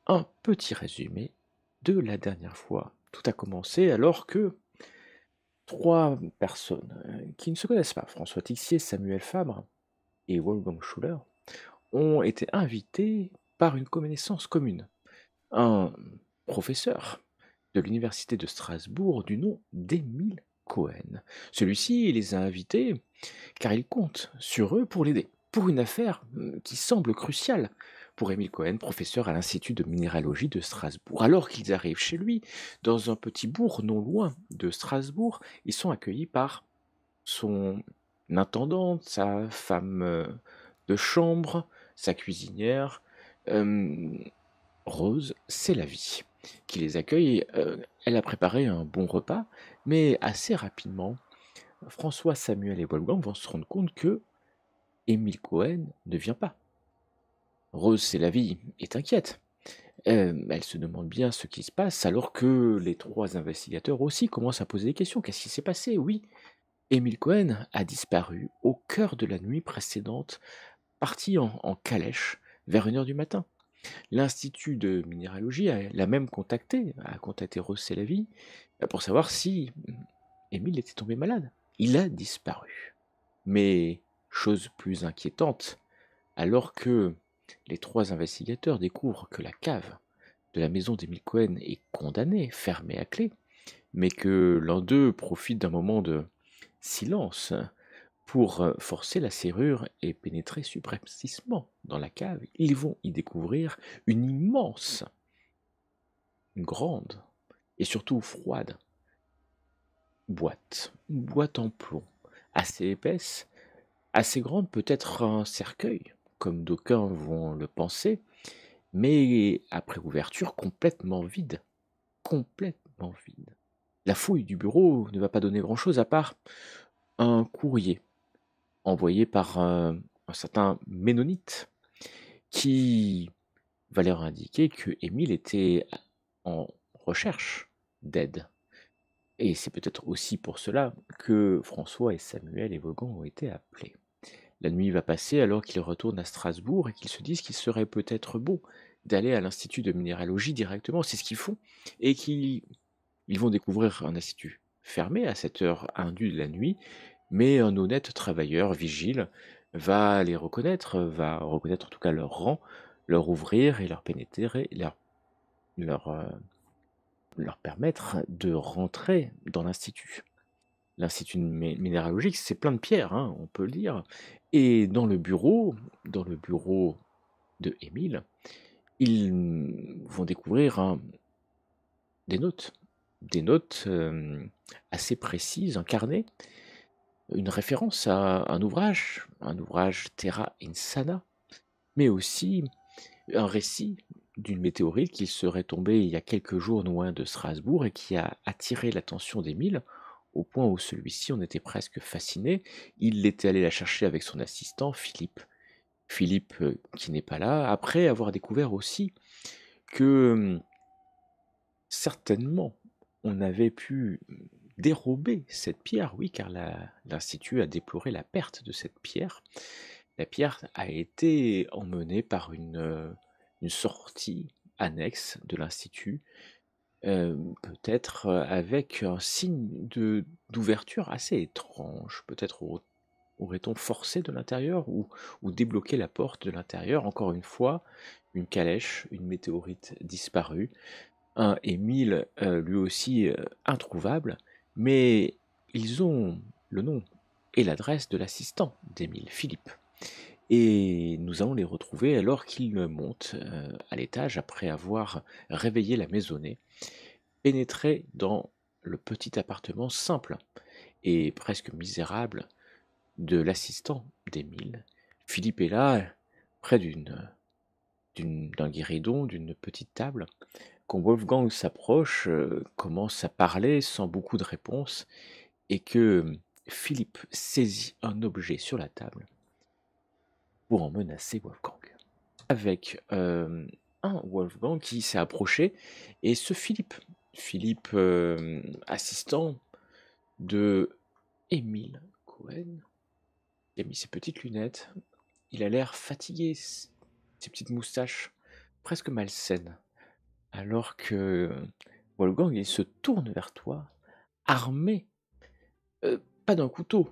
un petit résumé de la dernière fois. Tout a commencé alors que 3 personnes, qui ne se connaissent pas, François Tixier, Samuel Fabre et Wolfgang Schuller, ont été invités par une connaissance commune. Un professeur de l'université de Strasbourg du nom d'Émile Cohen. Celui-ci les a invités car il compte sur eux pour l'aider, pour une affaire qui semble cruciale pour Émile Cohen, professeur à l'Institut de minéralogie de Strasbourg. Alors qu'ils arrivent chez lui, dans un petit bourg non loin de Strasbourg, ils sont accueillis par son intendante, sa femme de chambre, sa cuisinière, euh, Rose, c'est la vie, qui les accueille. Elle a préparé un bon repas, mais assez rapidement, François, Samuel et Wolfgang vont se rendre compte que Émile Cohen ne vient pas. Rose, c'est la vie, est inquiète. Elle se demande bien ce qui se passe, alors que les 3 investigateurs aussi commencent à poser des questions. Qu'est-ce qui s'est passé? Oui, Émile Cohen a disparu au cœur de la nuit précédente, parti en calèche vers 1 heure du matin. L'Institut de minéralogie a contacté Rose Sélavy pour savoir si Émile était tombé malade. Il a disparu. Mais, chose plus inquiétante, alors que les 3 investigateurs découvrent que la cave de la maison d'Émile Cohen est condamnée, fermée à clé, mais que l'un d'eux profite d'un moment de silence pour forcer la serrure et pénétrer subrepticement dans la cave, ils vont y découvrir une immense, une grande et surtout froide boîte. Une boîte en plomb, assez épaisse, assez grande, peut-être un cercueil, comme d'aucuns vont le penser, mais après ouverture complètement vide. Complètement vide. La fouille du bureau ne va pas donner grand-chose à part un courrier envoyé par un certain Ménonite qui va leur indiquer que Émile était en recherche d'aide. Et c'est peut-être aussi pour cela que François et Samuel et Vaughan ont été appelés. La nuit va passer alors qu'ils retournent à Strasbourg et qu'ils se disent qu'il serait peut-être bon d'aller à l'Institut de minéralogie directement, c'est ce qu'ils font, et qu'ils vont découvrir un institut fermé à cette heure indue de la nuit, mais un honnête travailleur vigile va reconnaître en tout cas leur rang, leur ouvrir et leur pénétrer, leur, euh, leur permettre de rentrer dans l'institut. L'institut minéralogique, c'est plein de pierres, hein, on peut le dire. Et dans le bureau de Émile, ils vont découvrir des notes assez précises, un carnet, une référence à un ouvrage Terra Insana, mais aussi un récit d'une météorite qui serait tombée il y a quelques jours loin de Strasbourg et qui a attiré l'attention d'Émile au point où celui-ci en était presque fasciné. Il était allé la chercher avec son assistant Philippe. Philippe qui n'est pas là, après avoir découvert aussi que certainement on avait pu dérober cette pierre, oui, car l'Institut a déploré la perte de cette pierre. La pierre a été emmenée par une sortie annexe de l'Institut, peut-être avec un signe d'ouverture assez étrange. Peut-être aurait-on forcé de l'intérieur ou débloqué la porte de l'intérieur. Encore une fois, une calèche, une météorite disparue, un Émile lui aussi introuvable, mais ils ont le nom et l'adresse de l'assistant d'Émile, Philippe. Et nous allons les retrouver alors qu'ils montent à l'étage après avoir réveillé la maisonnée, pénétrés dans le petit appartement simple et presque misérable de l'assistant d'Émile. Philippe est là, près d'un guéridon, d'une petite table. Quand Wolfgang s'approche, commence à parler sans beaucoup de réponse, et que Philippe saisit un objet sur la table pour en menacer Wolfgang. Avec un Wolfgang qui s'est approché, et ce Philippe assistant de Émile Cohen, il a mis ses petites lunettes, il a l'air fatigué, ses petites moustaches presque malsaines. alors que Wolfgang, il se tourne vers toi, armé, pas d'un couteau,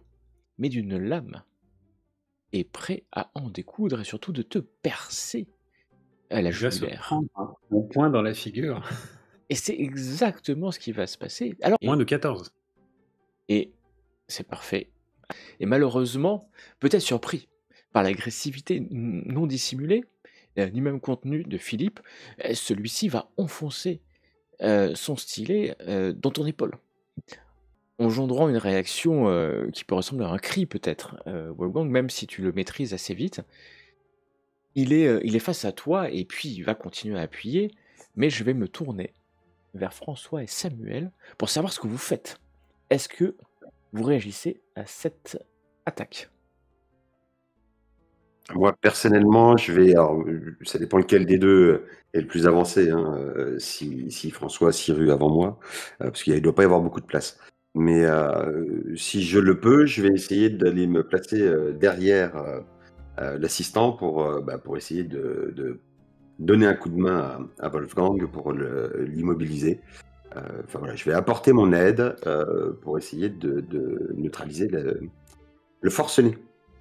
mais d'une lame, et prêt à en découdre et surtout de te percer à la Il va se jugulaire. prendre un point dans la figure. Et c'est exactement ce qui va se passer. Alors, Moins de 14. et c'est parfait. Et malheureusement, peut-être surpris par l'agressivité non dissimulée, ni même contenue de Philippe, celui-ci va enfoncer son stylet dans ton épaule, engendrant une réaction qui peut ressembler à un cri peut-être. Wolfgang, même si tu le maîtrises assez vite, il est face à toi et puis il va continuer à appuyer, mais je vais me tourner vers François et Samuel pour savoir ce que vous faites. Est-ce que vous réagissez à cette attaque? Moi, personnellement, je vais. Alors, ça dépend lequel des deux est le plus avancé. Hein, si François Siru avant moi, parce qu'il ne doit pas y avoir beaucoup de place. Mais si je le peux, je vais essayer d'aller me placer derrière l'assistant pour essayer de donner un coup de main à Wolfgang pour l'immobiliser. Enfin voilà, je vais apporter mon aide pour essayer de neutraliser le forcené.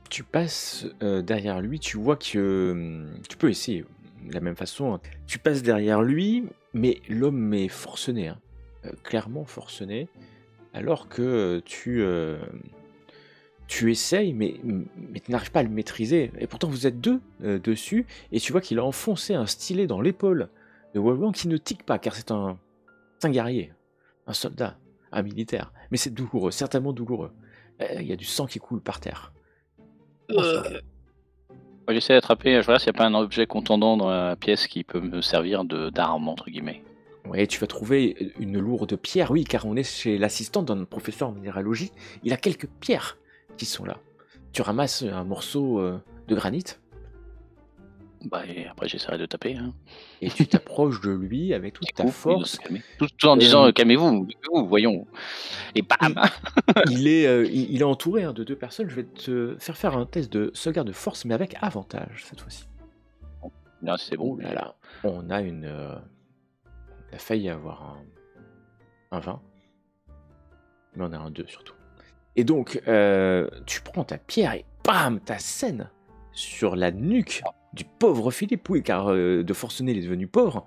Tu passes derrière lui, tu vois que tu peux essayer de la même façon, hein. Tu passes derrière lui, mais l'homme est forcené, hein, clairement forcené, alors que tu essayes, mais tu n'arrives pas à le maîtriser. Et pourtant, vous êtes deux dessus, et tu vois qu'il a enfoncé un stylet dans l'épaule de Wolfgang qui ne tique pas, car c'est un guerrier, un soldat, un militaire. Mais c'est douloureux, certainement douloureux. Il y a du sang qui coule par terre. François. Moi, j'essaie d'attraper, je regarde s'il n'y a pas un objet contondant dans la pièce qui peut me servir d'arme, entre guillemets. Oui, tu vas trouver une lourde pierre, oui, car on est chez l'assistant d'un professeur en minéralogie. Il a quelques pierres qui sont là. Tu ramasses un morceau de granit Bah, et après, j'essaierai de taper. Hein. et tu t'approches de lui avec toute ta force. Tout en disant calmez-vous, voyons. Et bam. Il est entouré de deux personnes. Je vais te faire un test de sauvegarde de force, mais avec avantage cette fois-ci. Non, c'est bon. Oh là là, on a on a failli avoir un 20, mais on a un 2 surtout. Et donc, tu prends ta pierre et bam, ta scène sur la nuque du pauvre Philippe, oui, car de forcené, il est devenu pauvre,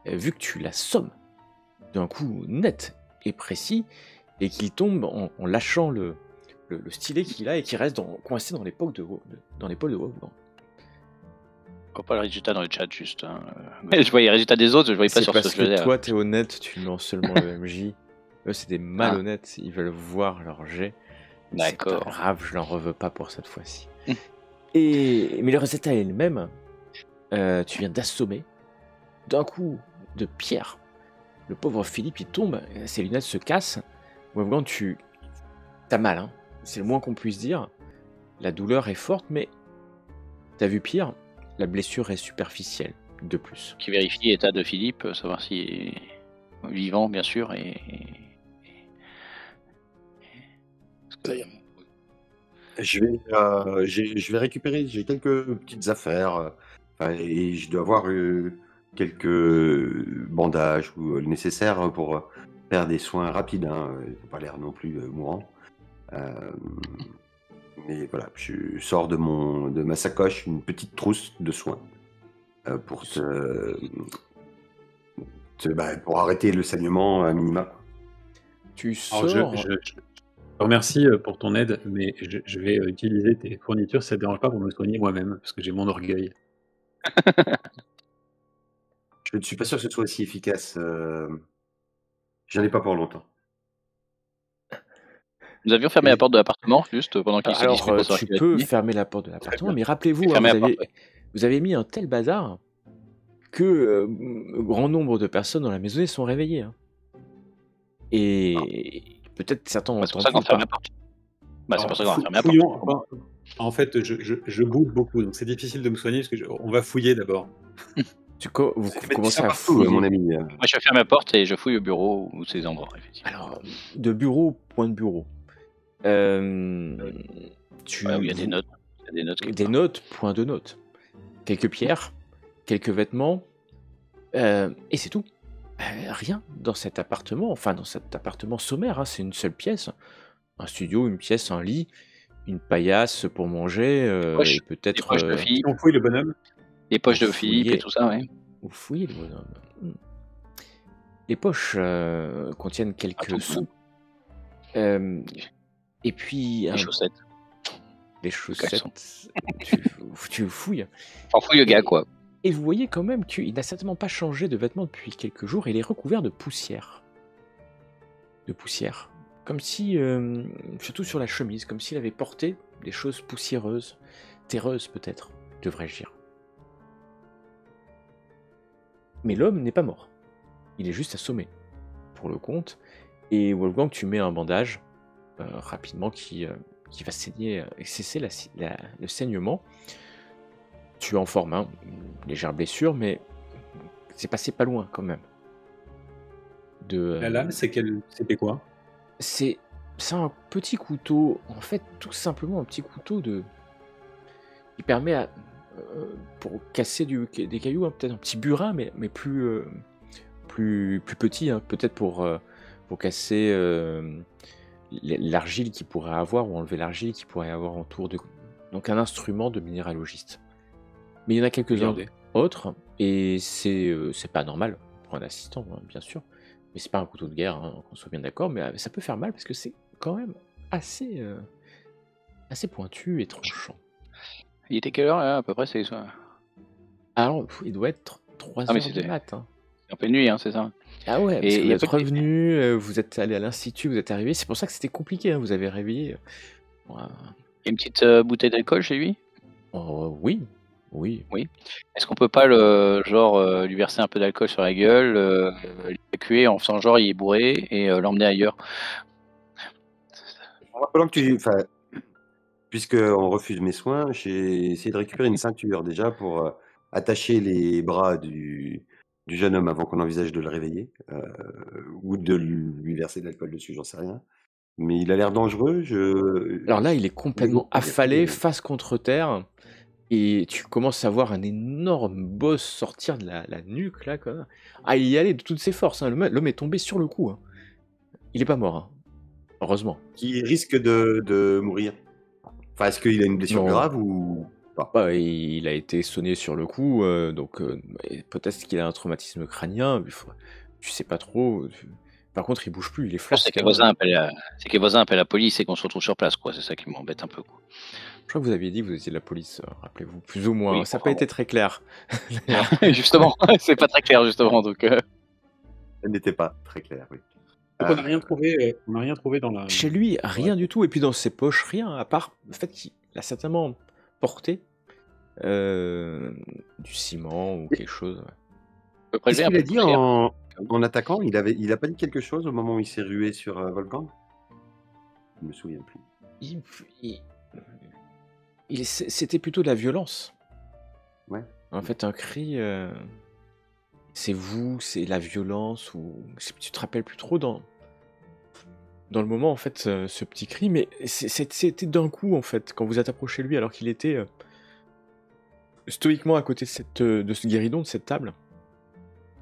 vu que tu l'assommes d'un coup net et précis, et qu'il tombe en lâchant le stylet qu'il a et qui reste coincé dans l'épaule de Wolfgang. Je vois pas le résultat dans le chat, juste. Hein. Je voyais les résultats des autres, je voyais pas C'est sur ce parce que je faisais. que toi, t'es honnête, tu lances seulement le MJ. Eux, c'est des malhonnêtes, ils veulent voir leur jet. D'accord. C'est pas grave, je n'en reveux pas pour cette fois-ci. Mais le résultat est le même. Tu viens d'assommer d'un coup de pierre. Le pauvre Philippe, il tombe, ses lunettes se cassent. Wolfgang, t'as mal, hein. C'est le moins qu'on puisse dire. La douleur est forte, mais t'as vu pire. La blessure est superficielle, de plus. Qui vérifie l'état de Philippe, savoir s'il est vivant, bien sûr, Je vais récupérer, j'ai quelques petites affaires, et je dois avoir quelques bandages ou le nécessaire pour faire des soins rapides. Hein. Il faut pas l'air non plus mourant. Mais voilà, je sors de ma sacoche une petite trousse de soins pour pour arrêter le saignement à minima. Tu Alors, sors... je te remercie pour ton aide, mais je vais utiliser tes fournitures, ça ne te dérange pas, pour me soigner moi-même, parce que j'ai mon orgueil. Je ne suis pas sûr que ce soit aussi efficace. J'en ai pas pour longtemps. Nous avions fermé la porte de l'appartement, juste pendant qu'il se Alors, dispute pour savoir tu qui va peux signer. fermer la porte de l'appartement, mais J'ai rappelez-vous, fermé la porte, ouais. vous avez mis un tel bazar que grand nombre de personnes dans la maison sont réveillées. Hein. Et peut-être certains ont C'est pour ça qu'on entendu. ferme la porte. Bah, c'est pour ça qu'on va fermer la porte. Fouillons. En fait, je boude beaucoup, donc c'est difficile de me soigner, parce que on va fouiller d'abord. Vous commencez à partout, fouiller. mon ami. Moi, je ferme la porte et je fouille au bureau ou ces endroits, effectivement. Alors, de bureau, point de bureau. Il y a des notes. Des notes, point de notes. Quelques pierres, quelques vêtements, et c'est tout. Rien dans cet appartement, enfin dans cet appartement sommaire, hein, c'est une seule pièce. Un studio, une pièce, un lit, une paillasse pour manger, et Poches, les peut-être poches de Philippe, On fouille le bonhomme. les vous poches de Philippe et fouillez, tout ça, ouais. vous fouillez le bonhomme. Hmm. Les poches contiennent Un tout quelques sous. Euh, et puis les chaussettes, les le caleçon. chaussettes, tu fouilles. Enfin, fouille le gars, Et, quoi. et vous voyez quand même qu'il n'a certainement pas changé de vêtements depuis quelques jours. Il est recouvert de poussière. De poussière. Comme si, surtout sur la chemise, comme s'il avait porté des choses poussiéreuses, terreuses peut-être, devrais-je dire. Mais l'homme n'est pas mort. Il est juste assommé, pour le compte. Et Wolfgang, tu mets un bandage rapidement qui va saigner, cesser le saignement. Tu es en forme, hein, une légère blessure, mais c'est passé pas loin quand même. La lame, c'était quoi? C'est un petit couteau, en fait, tout simplement un petit couteau qui permet pour casser des cailloux, hein, peut-être un petit burin, mais plus petit, hein, peut-être pour casser l'argile qu'il pourrait avoir, ou enlever l'argile qu'il pourrait avoir autour de... Donc un instrument de minéralogiste. Mais il y en a quelques-uns autres, et c'est pas normal pour un assistant, hein, bien sûr. Mais c'est pas un couteau de guerre, hein, qu'on soit bien d'accord, mais ça peut faire mal parce que c'est quand même assez pointu et tranchant. Il était quelle heure, là, à peu près, c'est ça? Alors, il doit être 3 Ah, mais heures du c'était mat. Hein. en pleine nuit, hein, c'est ça? Ah ouais, parce Et que il vous y a êtes pas de... revenu, vous êtes allé à l'institut, vous êtes arrivé. C'est pour ça que c'était compliqué, hein, vous avez réveillé. Il y a une petite bouteille d'alcool chez lui? Oui. Oui. Est-ce qu'on peut pas lui verser un peu d'alcool sur la gueule, l'évacuer en faisant genre il est bourré et l'emmener ailleurs? En rappelant que puisqu'on refuse mes soins, j'ai essayé de récupérer une ceinture déjà pour attacher les bras du jeune homme avant qu'on envisage de le réveiller, ou de lui verser de l'alcool dessus, j'en sais rien. Mais il a l'air dangereux. Alors là, il est complètement affalé, face contre terre, et tu commences à voir un énorme boss sortir de la nuque, là, quoi. Ah, il y allait de toutes ses forces, hein. L'homme est tombé sur le coup. Hein. Il est pas mort, hein. Heureusement. Qui risque de mourir. Enfin, est-ce qu'il a une blessure grave ou pas? Bah, il a été sonné sur le coup, donc peut-être qu'il a un traumatisme crânien, mais tu sais pas trop. Par contre, il bouge plus, il est flasque. C'est que les voisins appellent la police et qu'on se retrouve sur place, quoi. C'est ça qui m'embête un peu, quoi. Je crois que vous aviez dit que vous étiez de la police, rappelez-vous, plus ou moins. Oui, ça n'a pas été très clair. Justement, c'est pas très clair, justement, donc... Ça n'était pas très clair, oui. Donc on n'a rien trouvé dans la... Chez lui, rien du tout, et puis dans ses poches, rien, à part le fait qu'il a certainement porté du ciment ou quelque chose. Qu'est-ce qu'il a dit en attaquant? Il a pas dit quelque chose au moment où il s'est rué sur Wolfgang? Je me souviens plus. C'était plutôt de la violence. Ouais. En fait, un cri, c'est vous, c'est la violence, ou tu te rappelles plus trop dans le moment, en fait, ce petit cri, mais c'était d'un coup, en fait, quand vous êtes approché de lui, alors qu'il était stoïquement à côté de ce guéridon, de cette table.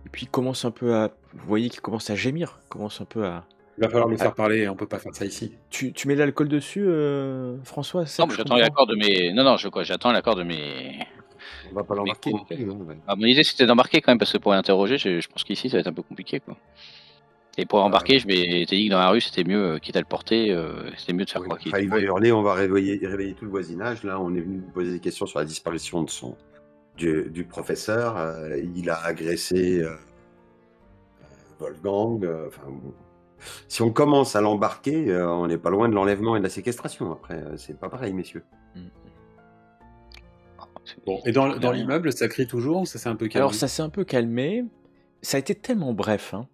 Et puis il commence un peu à... Vous voyez qu'il commence à gémir, commence un peu à... Il va falloir le faire parler, on peut pas faire ça ici. Tu mets de l'alcool dessus, François? Non, mais j'attends l'accord de mes... Non, j'attends l'accord de mes... On va pas l'embarquer. Mon idée, c'était d'embarquer quand même, parce que pour l'interroger, je pense qu'ici, ça va être un peu compliqué, quoi. Et pour embarquer, je m'étais dit que dans la rue, c'était mieux, quitte à le porter, c'était mieux de faire quoi qu'il... Il va hurler, on va réveiller tout le voisinage. Là, on est venu vous poser des questions sur la disparition du professeur. Il a agressé Wolfgang. Si on commence à l'embarquer, on n'est pas loin de l'enlèvement et de la séquestration. Après, c'est pas pareil, messieurs. Bon, et dans l'immeuble, ça crie toujours ou ça s'est un peu calmé? Alors, ça s'est un peu calmé. Ça a été tellement bref, hein.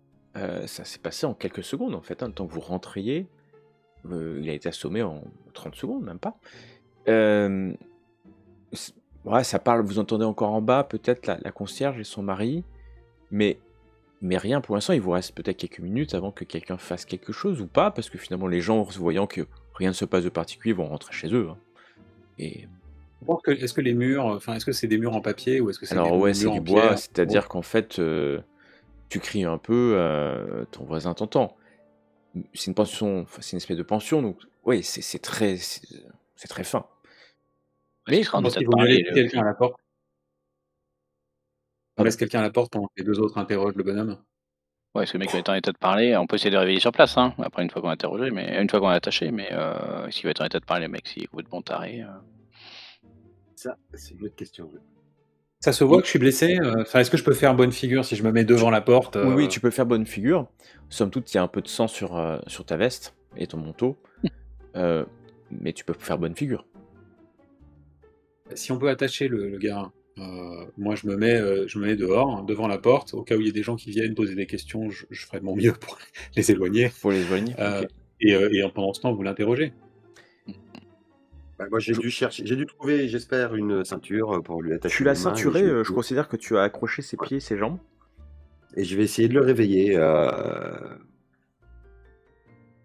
Ça s'est passé en quelques secondes, en fait, hein, le temps que vous rentriez. Il a été assommé en 30 secondes, même pas. Ouais, ça parle, vous entendez encore en bas, peut-être la concierge et son mari, mais rien pour l'instant. Il vous reste peut-être quelques minutes avant que quelqu'un fasse quelque chose ou pas, parce que finalement, les gens, voyant que rien ne se passe de particulier, vont rentrer chez eux. Hein. Et... Est-ce que les murs, est-ce que c'est des murs en papier ou est-ce que c'est Alors des ouais, murs c'est en du bois, pierre? c'est-à-dire qu'en fait, Tu cries un peu, ton voisin t'entend. C'est une pension, enfin, c'est une espèce de pension, donc oui, c'est très fin. Parce qu'il Mais sera Je en pense état de qu'il vaut mieux parler. laisser quelqu'un à la porte. On pardon. laisse quelqu'un à la porte pendant que les 2 autres interrogent le bonhomme. Ouais, parce que le mec va être en état de parler, on peut essayer de le réveiller sur place, hein, après une fois qu'on l'a interrogé, mais une fois qu'on l'a attaché, mais s'il va être en état de parler, le mec, s'il est complètement taré. Ça, c'est une autre question. Ça se voit que je suis blessé? Enfin, est-ce que je peux faire bonne figure si je me mets devant la porte? Oui, tu peux faire bonne figure. Somme toute, il y a un peu de sang sur ta veste et ton manteau, mais tu peux faire bonne figure. Si on peut attacher le gars, moi je me mets dehors, hein, devant la porte, au cas où il y a des gens qui viennent poser des questions, je ferai de mon mieux pour les éloigner. Pour les éloigner. Euh, Ok. et pendant ce temps, vous l'interrogez. Bah, moi, j'ai dû trouver, j'espère, une ceinture pour lui attacher Tu les l'as mains. ceinturé, je considère que tu as accroché ses pieds et ses jambes. Et je vais essayer de le réveiller.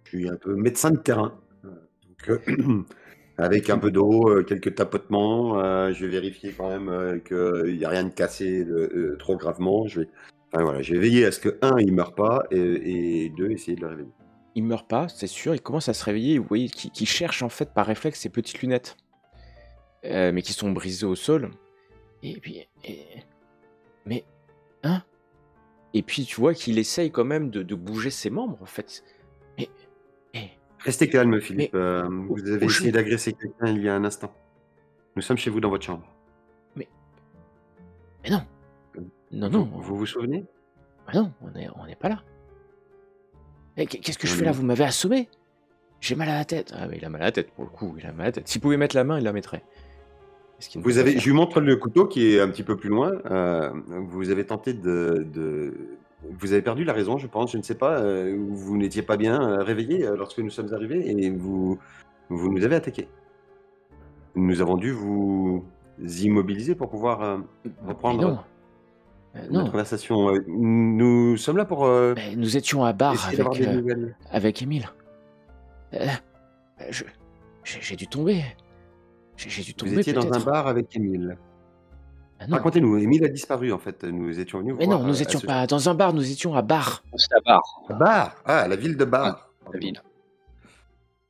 Je suis un peu médecin de terrain. Donc, avec un peu d'eau, quelques tapotements, je vais vérifier quand même qu'il n'y a rien de cassé trop gravement. Enfin, voilà, je vais veiller à ce que, un, il ne meure pas, et deux, essayer de le réveiller. Il meurt pas, c'est sûr, il commence à se réveiller, vous voyez qu'il cherche en fait par réflexe ses petites lunettes, mais qui sont brisées au sol. Et puis, mais, hein? Et puis tu vois qu'il essaye quand même de bouger ses membres en fait. Mais, Restez calme, Philippe. où Vous avez je essayé vais? d'agresser quelqu'un il y a un instant. Nous sommes chez vous dans votre chambre. Mais non, non, Vous non, vous souvenez? ah non, on n'est pas là. Mais qu'est-ce que je fais là? Vous m'avez assommé? J'ai mal à la tête. Ah mais il a mal à la tête pour le coup, il a mal à la tête. S'il pouvait mettre la main, il la mettrait. Ce qu'il ne peut pas faire. Je lui montre le couteau qui est un petit peu plus loin. Vous avez tenté vous avez perdu la raison, je pense, je ne sais pas. Vous n'étiez pas bien réveillé lorsque nous sommes arrivés et vous nous avez attaqué. Nous avons dû vous immobiliser pour pouvoir Mais reprendre non, notre non. conversation. Nous sommes là pour Mais nous étions à bar essayer d'avoir des nouvelles. avec Émile. J'ai dû tomber. J'ai dû Vous tomber étiez dans un peut-être. bar avec Émile. Ah non. Racontez-nous, Émile a disparu en fait. Nous étions venus Mais voir non, nous à étions ce pas dans un bar, nous étions à bar. C'est à barre, bar. Ah, la ville de Bar. la ville.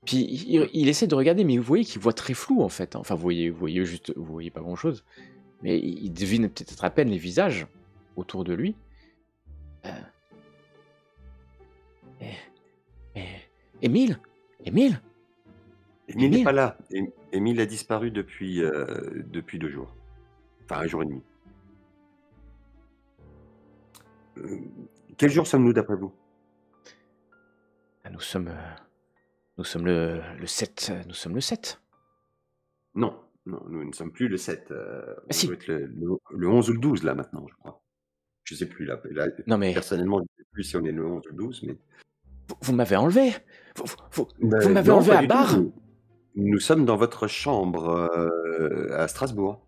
Puis il essaie de regarder, mais vous voyez qu'il voit très flou en fait. Enfin, vous voyez pas grand chose. Mais il devine peut-être à peine les visages autour de lui. Émile? Émile n'est Émile pas là. Émile a disparu depuis 2 jours. Enfin, un jour et demi. Quel jour sommes-nous d'après vous? Ah, nous sommes le 7. Nous sommes le 7. Non, nous ne sommes plus le 7. On si. doit être le 11 ou le 12 là maintenant, je crois. Je sais plus là. Non mais Personnellement, je ne sais plus si on est le 11 ou le 12, mais. vous m'avez enlevé. Vous Ben, m'avez non, enlevé pas à du tout. bar. Nous sommes dans votre chambre à Strasbourg.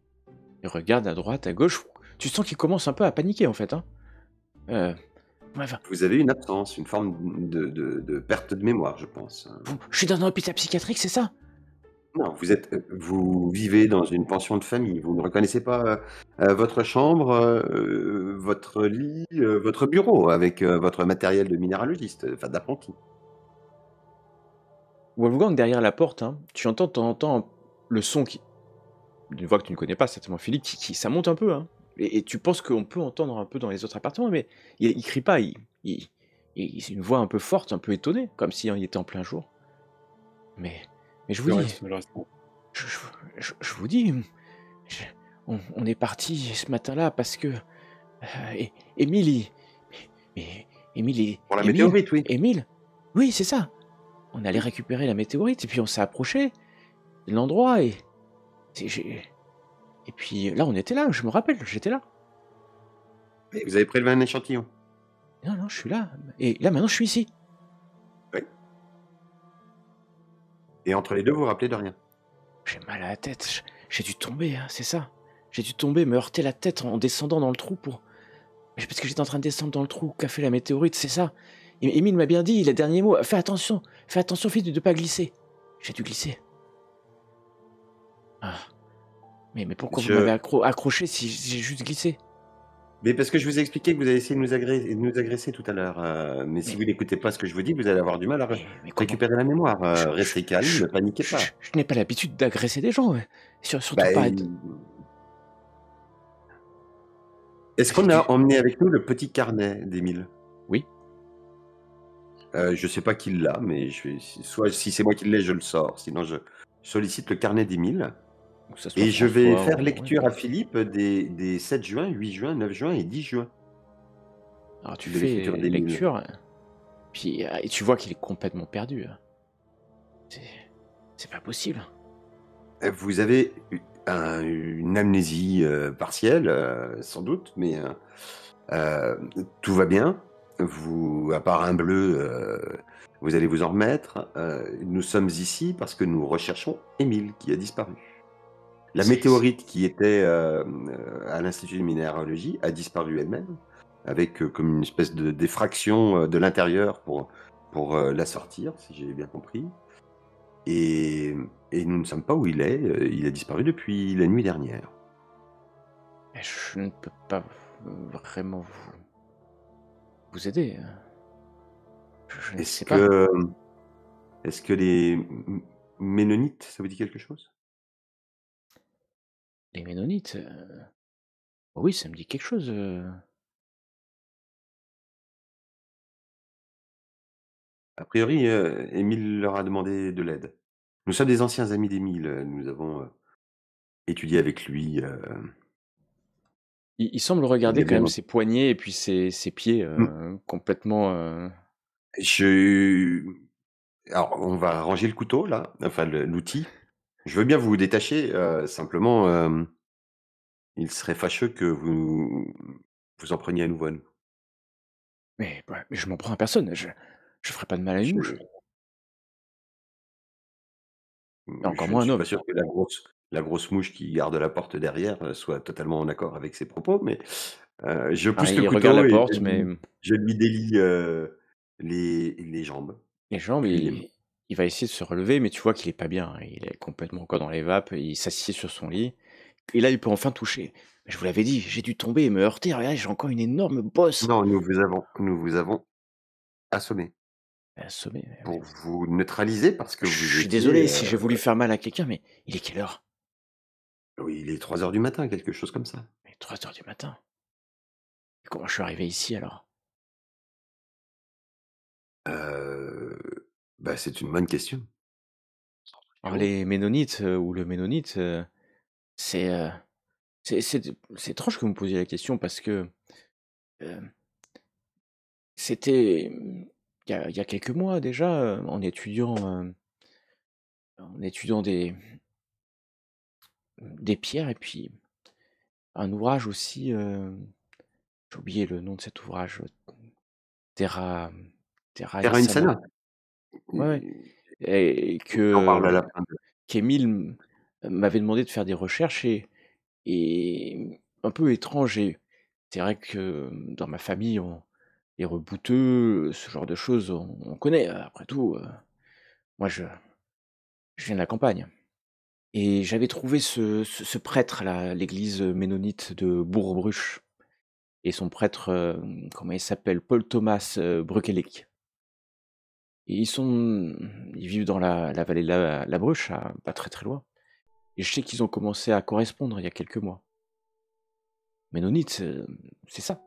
Il regarde à droite, à gauche. Tu sens qu'il commence un peu à paniquer en fait. Hein. Vous avez une absence, une forme de perte de mémoire, je pense. Je suis dans un hôpital psychiatrique, c'est ça? Non, vous vivez dans une pension de famille. Vous ne reconnaissez pas votre chambre, votre lit, votre bureau avec votre matériel de minéralogiste, enfin d'apprenti. Wolfgang, derrière la porte, hein, tu entends de temps en temps le son d'une voix que tu ne connais pas, certainement Philippe, ça monte un peu. Hein. Et tu penses qu'on peut entendre un peu dans les autres appartements, mais il crie pas. C'est une voix un peu forte, un peu étonnée, comme s'il était en plein jour. Mais je vous dis, je vous dis, on est parti ce matin-là parce que Émile, Pour la météorite, oui. Émile, oui, c'est ça. On allait récupérer la météorite et puis on s'est approché de l'endroit et puis là on était là, je me rappelle, j'étais là. Et vous avez prélevé un échantillon. Non, je suis là. Et là maintenant je suis ici. Oui. Et entre les deux, vous vous rappelez de rien. J'ai mal à la tête, j'ai dû tomber, hein, c'est ça. J'ai dû tomber, me heurter la tête en descendant dans le trou Mais parce que j'étais en train de descendre dans le trou qu'a fait la météorite, c'est ça. Et Émile m'a bien dit, les derniers mots, fais attention, fils, de ne pas glisser. J'ai dû glisser. Ah. Mais pourquoi vous m'avez accroché si j'ai juste glissé? Mais parce que je vous ai expliqué que vous avez essayé de nous agresser tout à l'heure. Mais si Mais, vous n'écoutez pas ce que je vous dis, vous allez avoir du mal à mais comment? récupérer la mémoire. Je, Restez calme, ne paniquez pas. je n'ai pas l'habitude d'agresser des gens, ouais. Surtout Bah, pas. est-ce J'ai qu'on dû. a emmené avec nous le petit carnet d'Émile? Oui. Je sais pas qui l'a, mais soit si c'est moi qui l'ai, je le sors. Sinon, je sollicite le carnet d'Émile. Que ça soit Et je vais François faire ou. Ouais. lecture à Philippe des 7 juin, 8 juin, 9 juin et 10 juin Alors tu de l'écriture fais d'Émile. lecture, puis et tu vois qu'il est complètement perdu. C'est c'est pas possible. Vous avez une amnésie partielle, sans doute, mais tout va bien. Vous, à part un bleu, vous allez vous en remettre. Nous sommes ici parce que nous recherchons Émile, qui a disparu. La C'est météorite qui était à l'Institut de minéralogie a disparu elle-même, avec comme une espèce de d'effraction de l'intérieur pour la sortir, si j'ai bien compris. Et nous ne sommes pas où il est. Il a disparu depuis la nuit dernière. mais je ne peux pas vraiment vous aider. Je ne sais pas. Est-ce que les Ménonites, ça vous dit quelque chose? Les Ménonites, oui, ça me dit quelque chose. A priori, Émile leur a demandé de l'aide. Nous sommes des anciens amis d'Émile. Nous avons étudié avec lui. Il semble Il y regarder a quand bien même longtemps. ses poignets et puis ses pieds complètement. Je Alors, on va ranger le couteau là, enfin l'outil. Je veux bien vous détacher, simplement, il serait fâcheux que vous en preniez à nouveau à nous. Mais, bah, mais je m'en prends à personne. Je ferai pas de mal à une mouche. Je Et encore je ne moins un suis pas homme. sûr que la grosse mouche qui garde la porte derrière, soit totalement en accord avec ses propos, mais, je Ah, pousse le il regarde couteau la et porte, mais je lui délie, les jambes, les jambes, puis les mains. il va essayer de se relever, mais tu vois qu'il est pas bien. Il est complètement encore dans les vapes. Il s'assied sur son lit. Et là, il peut enfin toucher. Je vous l'avais dit, j'ai dû tomber et me heurter. Regarde, j'ai encore une énorme bosse. Non, nous vous avons assommé Assommé. pour vous neutraliser parce que Je vous suis étiez, désolé si j'ai voulu faire mal à quelqu'un, mais il est quelle heure? oui, il est 3 heures du matin, quelque chose comme ça. Mais 3 heures du matin. Et comment je suis arrivé ici alors? Heu, Bah, c'est une bonne question. Alors les Ménonites, ou le Ménonite, c'est, c'est étrange que vous me posiez la question parce que, heu, c'était, il y a quelques mois déjà, en étudiant des pierres et puis un ouvrage aussi, j'ai oublié le nom de cet ouvrage, Terra Terra Terra Insana. Insana, Ouais, ouais, mmh, et j'en que parle à la fin de qu'Émile m'avait demandé de faire des recherches et un peu étrange et c'est vrai que dans ma famille, les rebouteux, ce genre de choses, on connaît. Après tout, moi je viens de la campagne et j'avais trouvé ce prêtre-là, à l'église ménonite de Bourbruche et son prêtre, comment il s'appelle? Paul Thomas, Breuckelic et ils vivent dans la vallée de la Bruche, pas très, très loin et je sais qu'ils ont commencé à correspondre il y a quelques mois. Ménonite, c'est ça,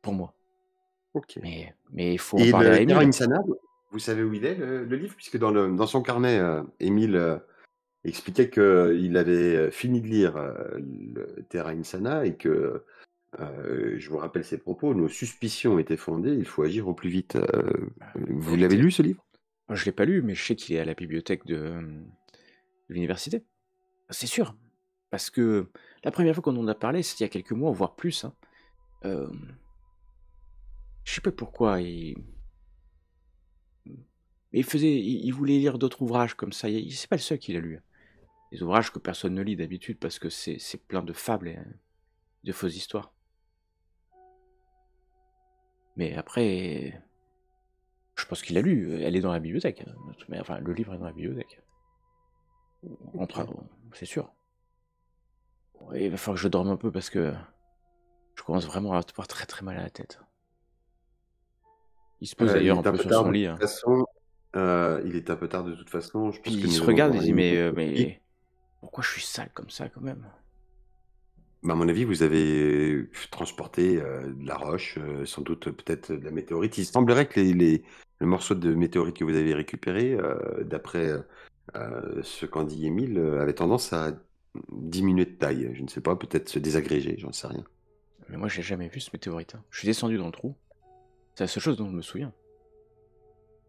pour moi. OK. Mais il faut en Et parler à le Terra Émile. Insana, vous savez où il est le livre? Puisque dans son carnet, Émile, expliquait qu'il avait, fini de lire, le Terra Insana et que, je vous rappelle ses propos: «Nos suspicions étaient fondées, il faut agir au plus vite». Vous l'avez Écoutez, lu ce livre? moi je l'ai pas lu, mais je sais qu'il est à la bibliothèque de l'université. C'est sûr, parce que la première fois qu'on en a parlé, c'était il y a quelques mois, voire plus, hein. Hem, je sais pas pourquoi il voulait lire d'autres ouvrages comme ça. C'est pas le seul qu'il a lu. Des ouvrages que personne ne lit d'habitude parce que c'est plein de fables et de fausses histoires. Mais après, je pense qu'il a lu, elle est dans la bibliothèque, mais enfin le livre est dans la bibliothèque. On OK. c'est sûr. Ouais, il va falloir que je dorme un peu parce que je commence vraiment à avoir très très mal à la tête. Il se pose Il d'ailleurs un est un peu peu sur tard son de lit, toute hein. façon. Il est un peu tard de toute façon. Je Puis pense que il se nous allons regarde et devoir il dit, aller nous coucher. mais pourquoi je suis sale comme ça quand même? Bah, à mon avis, vous avez transporté de la roche, sans doute peut-être de la météorite. Il semblerait que le morceau de météorite que vous avez récupéré, d'après ce qu'en dit Émile, avait tendance à diminuer de taille. Je ne sais pas, peut-être se désagréger, j'en sais rien. Mais moi j'ai jamais vu ce météorite, hein. Je suis descendu dans le trou. C'est la seule chose dont je me souviens.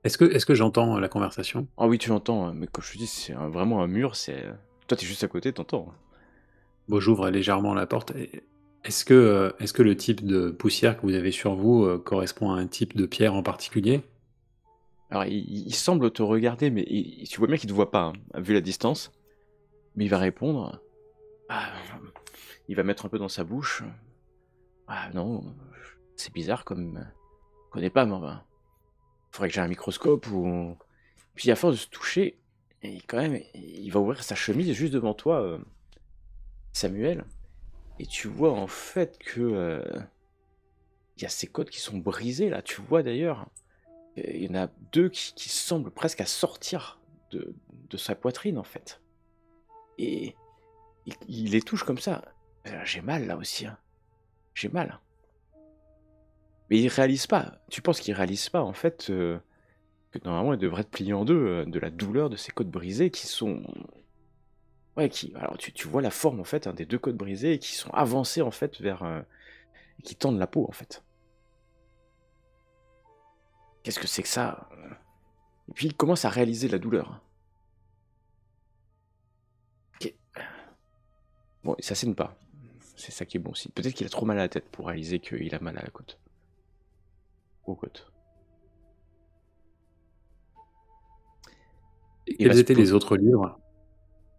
Est-ce que j'entends la conversation? Ah oui, tu entends, mais comme je te dis, c'est vraiment un mur, c'est. Toi, t'es juste à côté, t'entends, hein. Bon, j'ouvre légèrement la porte. Est-ce que le type de poussière que vous avez sur vous correspond à un type de pierre en particulier? Alors, il semble te regarder, mais tu vois bien qu'il te voit pas, hein, vu la distance. Mais il va répondre. Ah, il va mettre un peu dans sa bouche. Ah non, c'est bizarre comme. Je connais pas, mais enfin, faudrait que j'ai un microscope ou. Puis à force de se toucher, et quand même, il va ouvrir sa chemise juste devant toi, Samuel, et tu vois en fait que il y a ses côtes qui sont brisées là. Tu vois d'ailleurs, il y en a deux qui semblent presque à sortir de sa poitrine en fait. Et il les touche comme ça. J'ai mal là aussi, hein. J'ai mal. Mais il réalise pas. Tu penses qu'il réalise pas en fait que normalement il devrait être plié en deux de la douleur de ses côtes brisées qui sont. Ouais, alors tu vois la forme en fait, hein, des deux côtes brisées qui sont avancées en fait vers. Qui tendent la peau en fait. Qu'est-ce que c'est que ça? Et puis il commence à réaliser la douleur. Ok. Bon, ça saigne pas. C'est ça qui est bon aussi. Peut-être qu'il a trop mal à la tête pour réaliser qu'il a mal à la côte. Aux côtes. Et Il va quels se étaient les poser. autres livres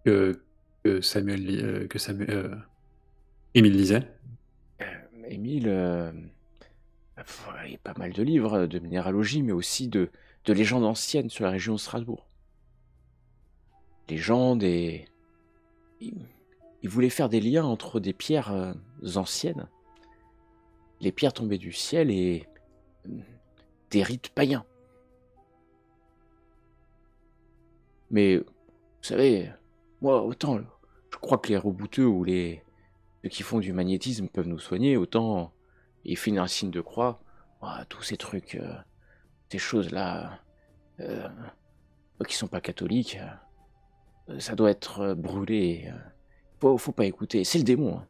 que Émile lisait? Émile, il y a pas mal de livres de minéralogie, mais aussi de légendes anciennes sur la région de Strasbourg. Légendes et. Il, il voulait faire des liens entre des pierres anciennes, les pierres tombées du ciel et des rites païens. Mais, vous savez, moi, autant je crois que les rebouteux ou ceux qui font du magnétisme peuvent nous soigner, autant ils finissent un signe de croix. Ouah, tous ces trucs, ces choses-là, euh, qui sont pas catholiques, ça doit être brûlé. Faut pas écouter, c'est le démon, hein.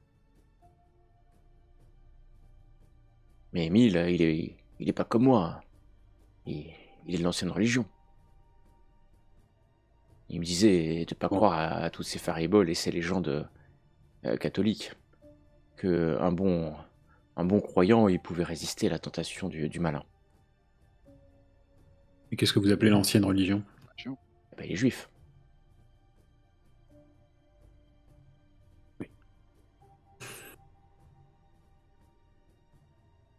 Mais Émile, il est pas comme moi. Il, il est de l'ancienne religion. Il me disait de pas Bon, croire à toutes ces fariboles et ces légendes catholiques. Que un bon croyant, il pouvait résister à la tentation du malin. et qu'est-ce que vous appelez l'ancienne religion? Eh ben, les juifs. Oui.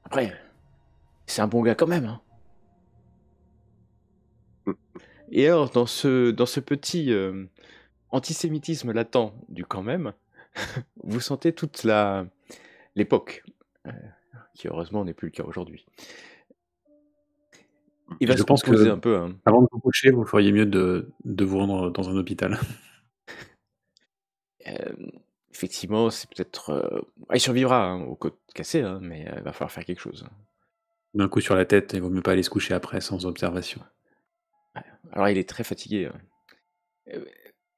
Après, c'est un bon gars quand même, hein. Et alors, dans ce petit antisémitisme latent du quand même, vous sentez toute l'époque, euh, qui heureusement n'est plus le cas aujourd'hui. Il va Je se pense poser que un peu, hein. avant de vous coucher, vous feriez mieux de vous rendre dans un hôpital. Euh, effectivement, c'est peut-être. Il survivra hein, aux côtes cassées, hein, mais il va falloir faire quelque chose. D'un coup sur la tête, il vaut mieux pas aller se coucher après sans observation. Ouais. Alors, il est très fatigué. Euh,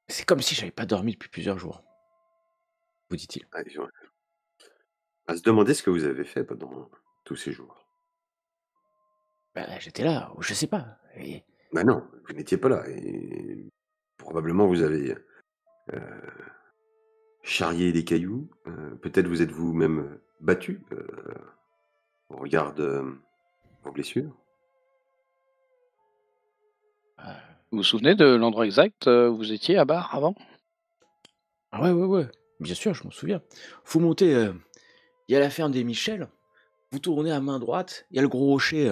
C'est comme si j'avais pas dormi depuis plusieurs jours, vous dit-il. Ah, ils ont à se demander ce que vous avez fait pendant tous ces jours. Bah, j'étais là, ou je sais pas. Et Bah non, vous n'étiez pas là. Et probablement vous avez charrié des cailloux. Peut-être vous êtes vous-même battu au regard de vos blessures. Vous vous souvenez de l'endroit exact où vous étiez à Bar avant? Ah ouais. Bien sûr, je m'en souviens. Faut monter. Il y a la ferme des Michel. Vous tournez à main droite. Il y a le gros rocher,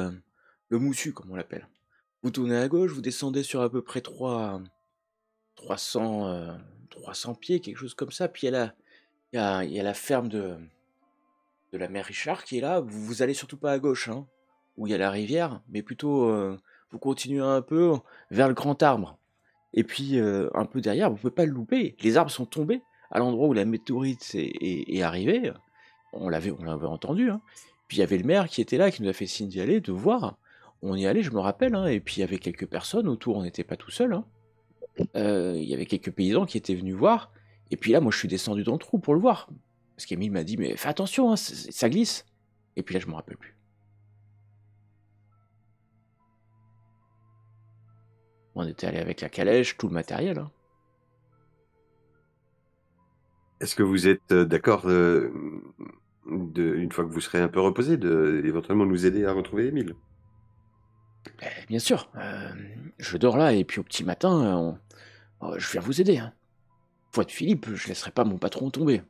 le moussu, comme on l'appelle. Vous tournez à gauche, vous descendez sur à peu près 300 pieds, quelque chose comme ça. Puis il y a il y a la ferme de la mère Richard qui est là. Vous allez surtout pas à gauche, hein, où il y a la rivière, mais plutôt vous continuez un peu vers le grand arbre. Et puis un peu derrière, vous pouvez pas le louper. Les arbres sont tombés à l'endroit où la météorite est arrivée. On l'avait entendu, hein. Puis il y avait le maire qui était là, qui nous a fait signe d'y aller, de voir. On y allait, je me rappelle, hein, et puis il y avait quelques personnes autour, on n'était pas tout seul, hein. Il y avait quelques paysans qui étaient venus voir. Et puis là, moi, je suis descendu dans le trou pour le voir. Parce qu'Emile m'a dit, mais fais attention, hein, ça glisse. Et puis là, je me rappelle plus. On était allé avec la calèche, tout le matériel, hein. Est-ce que vous êtes d'accord, une fois que vous serez un peu reposé, éventuellement nous aider à retrouver Émile? Bien sûr, je dors là, et puis au petit matin, je viens vous aider, hein. Foi de Philippe, je laisserai pas mon patron tomber.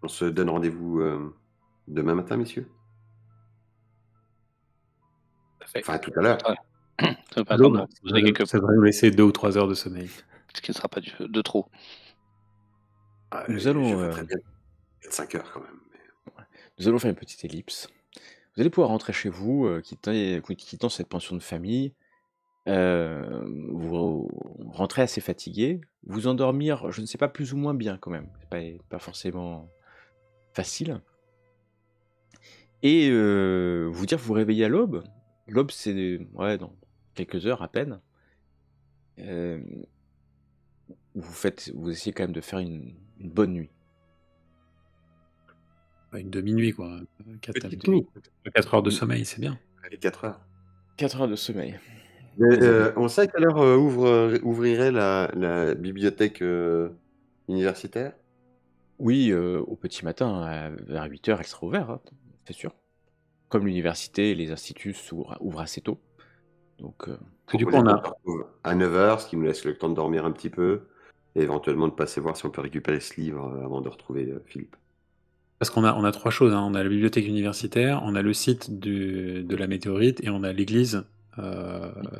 On se donne rendez-vous demain matin, messieurs? Enfin, tout à l'heure. Ça va pas L'aube, attendre, vous avez quelques ça devrait nous laisser 2 ou 3 heures de sommeil. ce qui ne sera pas de trop. Nous allons, Je vois très bien. 5 heures quand même. Nous allons faire une petite ellipse. Vous allez pouvoir rentrer chez vous, quittant cette pension de famille. Vous rentrez assez fatigué. Vous endormir, je ne sais pas, plus ou moins bien quand même. C'est pas forcément facile. Et vous dire, vous réveillez à l'aube. L'aube, c'est dans quelques heures à peine. Vous essayez quand même de faire une bonne nuit. Une demi-nuit, quoi. 4 Petite nuit. 4 heures de sommeil, c'est bien. Allez, 4 heures. 4 heures de sommeil. On sait à quelle heure ouvrirait la bibliothèque universitaire? Oui, au petit matin, vers 8 heures, elle sera ouverte, hein, c'est sûr. Comme l'université et les instituts ouvrent assez tôt. Donc, Du coup, on a... à 9 heures, ce qui nous laisse le temps de dormir un petit peu, et éventuellement de passer voir si on peut récupérer ce livre avant de retrouver Philippe. Parce qu'on a 3 choses, hein. On a la bibliothèque universitaire, on a le site de la météorite, et on a l'église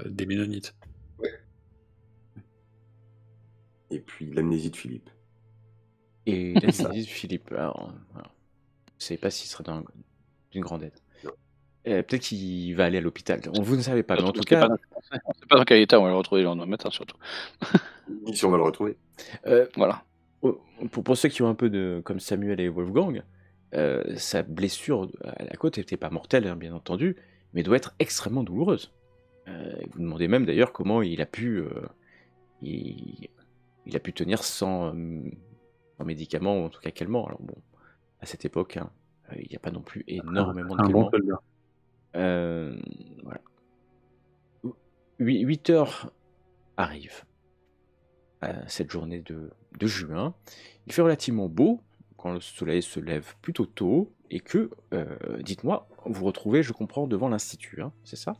des Ménonites. Et puis l'amnésie de Philippe. Et l'amnésie de Philippe, alors, je ne sais pas s'il serait d'une grande aide. Peut-être qu'il va aller à l'hôpital. Vous ne savez pas, mais en tout cas... On ne sait pas dans quel état on va le retrouver le lendemain matin, surtout. Si on va le retrouver. Voilà. Pour ceux qui ont un peu de... comme Samuel et Wolfgang, sa blessure à la côte n'était pas mortelle, hein, bien entendu, mais doit être extrêmement douloureuse. Vous demandez même d'ailleurs comment il a pu tenir sans médicaments, ou en tout cas calmant. Alors bon, à cette époque, hein, il n'y a pas non plus énormément de calmants. Voilà. 8 heures arrivent cette journée de juin. Il fait relativement beau quand le soleil se lève plutôt tôt, et que, dites-moi, vous retrouvez, je comprends, devant l'institut, hein, c'est ça?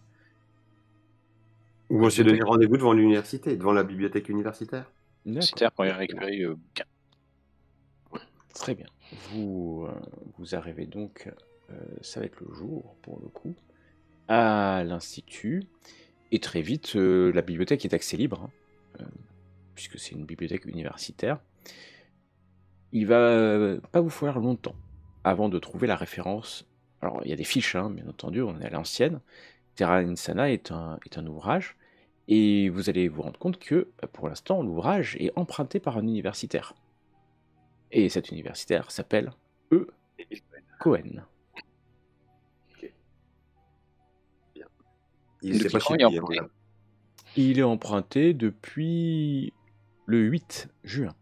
Ou on s'est donné rendez-vous devant l'université, devant la bibliothèque universitaire. Universitaire pour y récupérer le bouquin. Très bien. Vous arrivez donc, ça va être le jour pour le coup, à l'institut, et très vite, la bibliothèque est accès libre, hein, puisque c'est une bibliothèque universitaire. Il va pas vous falloir longtemps avant de trouver la référence. Alors, il y a des fiches, hein, bien entendu, on est à l'ancienne. Terra Insana est un ouvrage, et vous allez vous rendre compte que, pour l'instant, l'ouvrage est emprunté par un universitaire. Et cet universitaire s'appelle E. Cohen. Depuis quand il est emprunté? Il est emprunté depuis le 8 juin.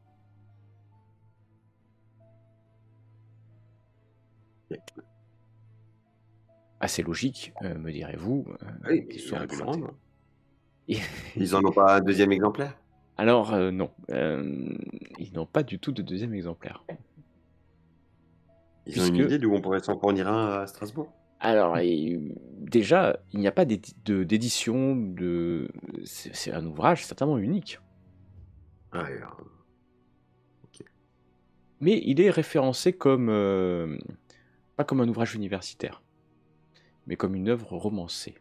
Assez logique, me direz-vous. Oui, qu'ils soient empruntés. Ils en ont pas un deuxième exemplaire? Alors, non. Ils n'ont pas du tout de deuxième exemplaire. Ils ont une idée d'où on pourrait s'en fournir un à Strasbourg? Alors, déjà, il n'y a pas d'édition. C'est un ouvrage certainement unique. Ah, okay. Mais il est référencé comme... pas comme un ouvrage universitaire, mais comme une œuvre romancée.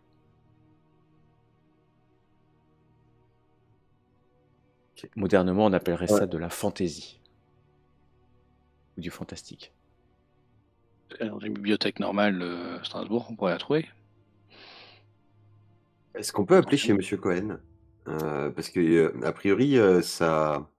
Ok. Modernement, on appellerait Ouais. ça de la fantaisie ou du fantastique. Dans une bibliothèque normale de Strasbourg, on pourrait la trouver. Est-ce qu'on peut appeler chez Monsieur Cohen? Parce que, a priori, sa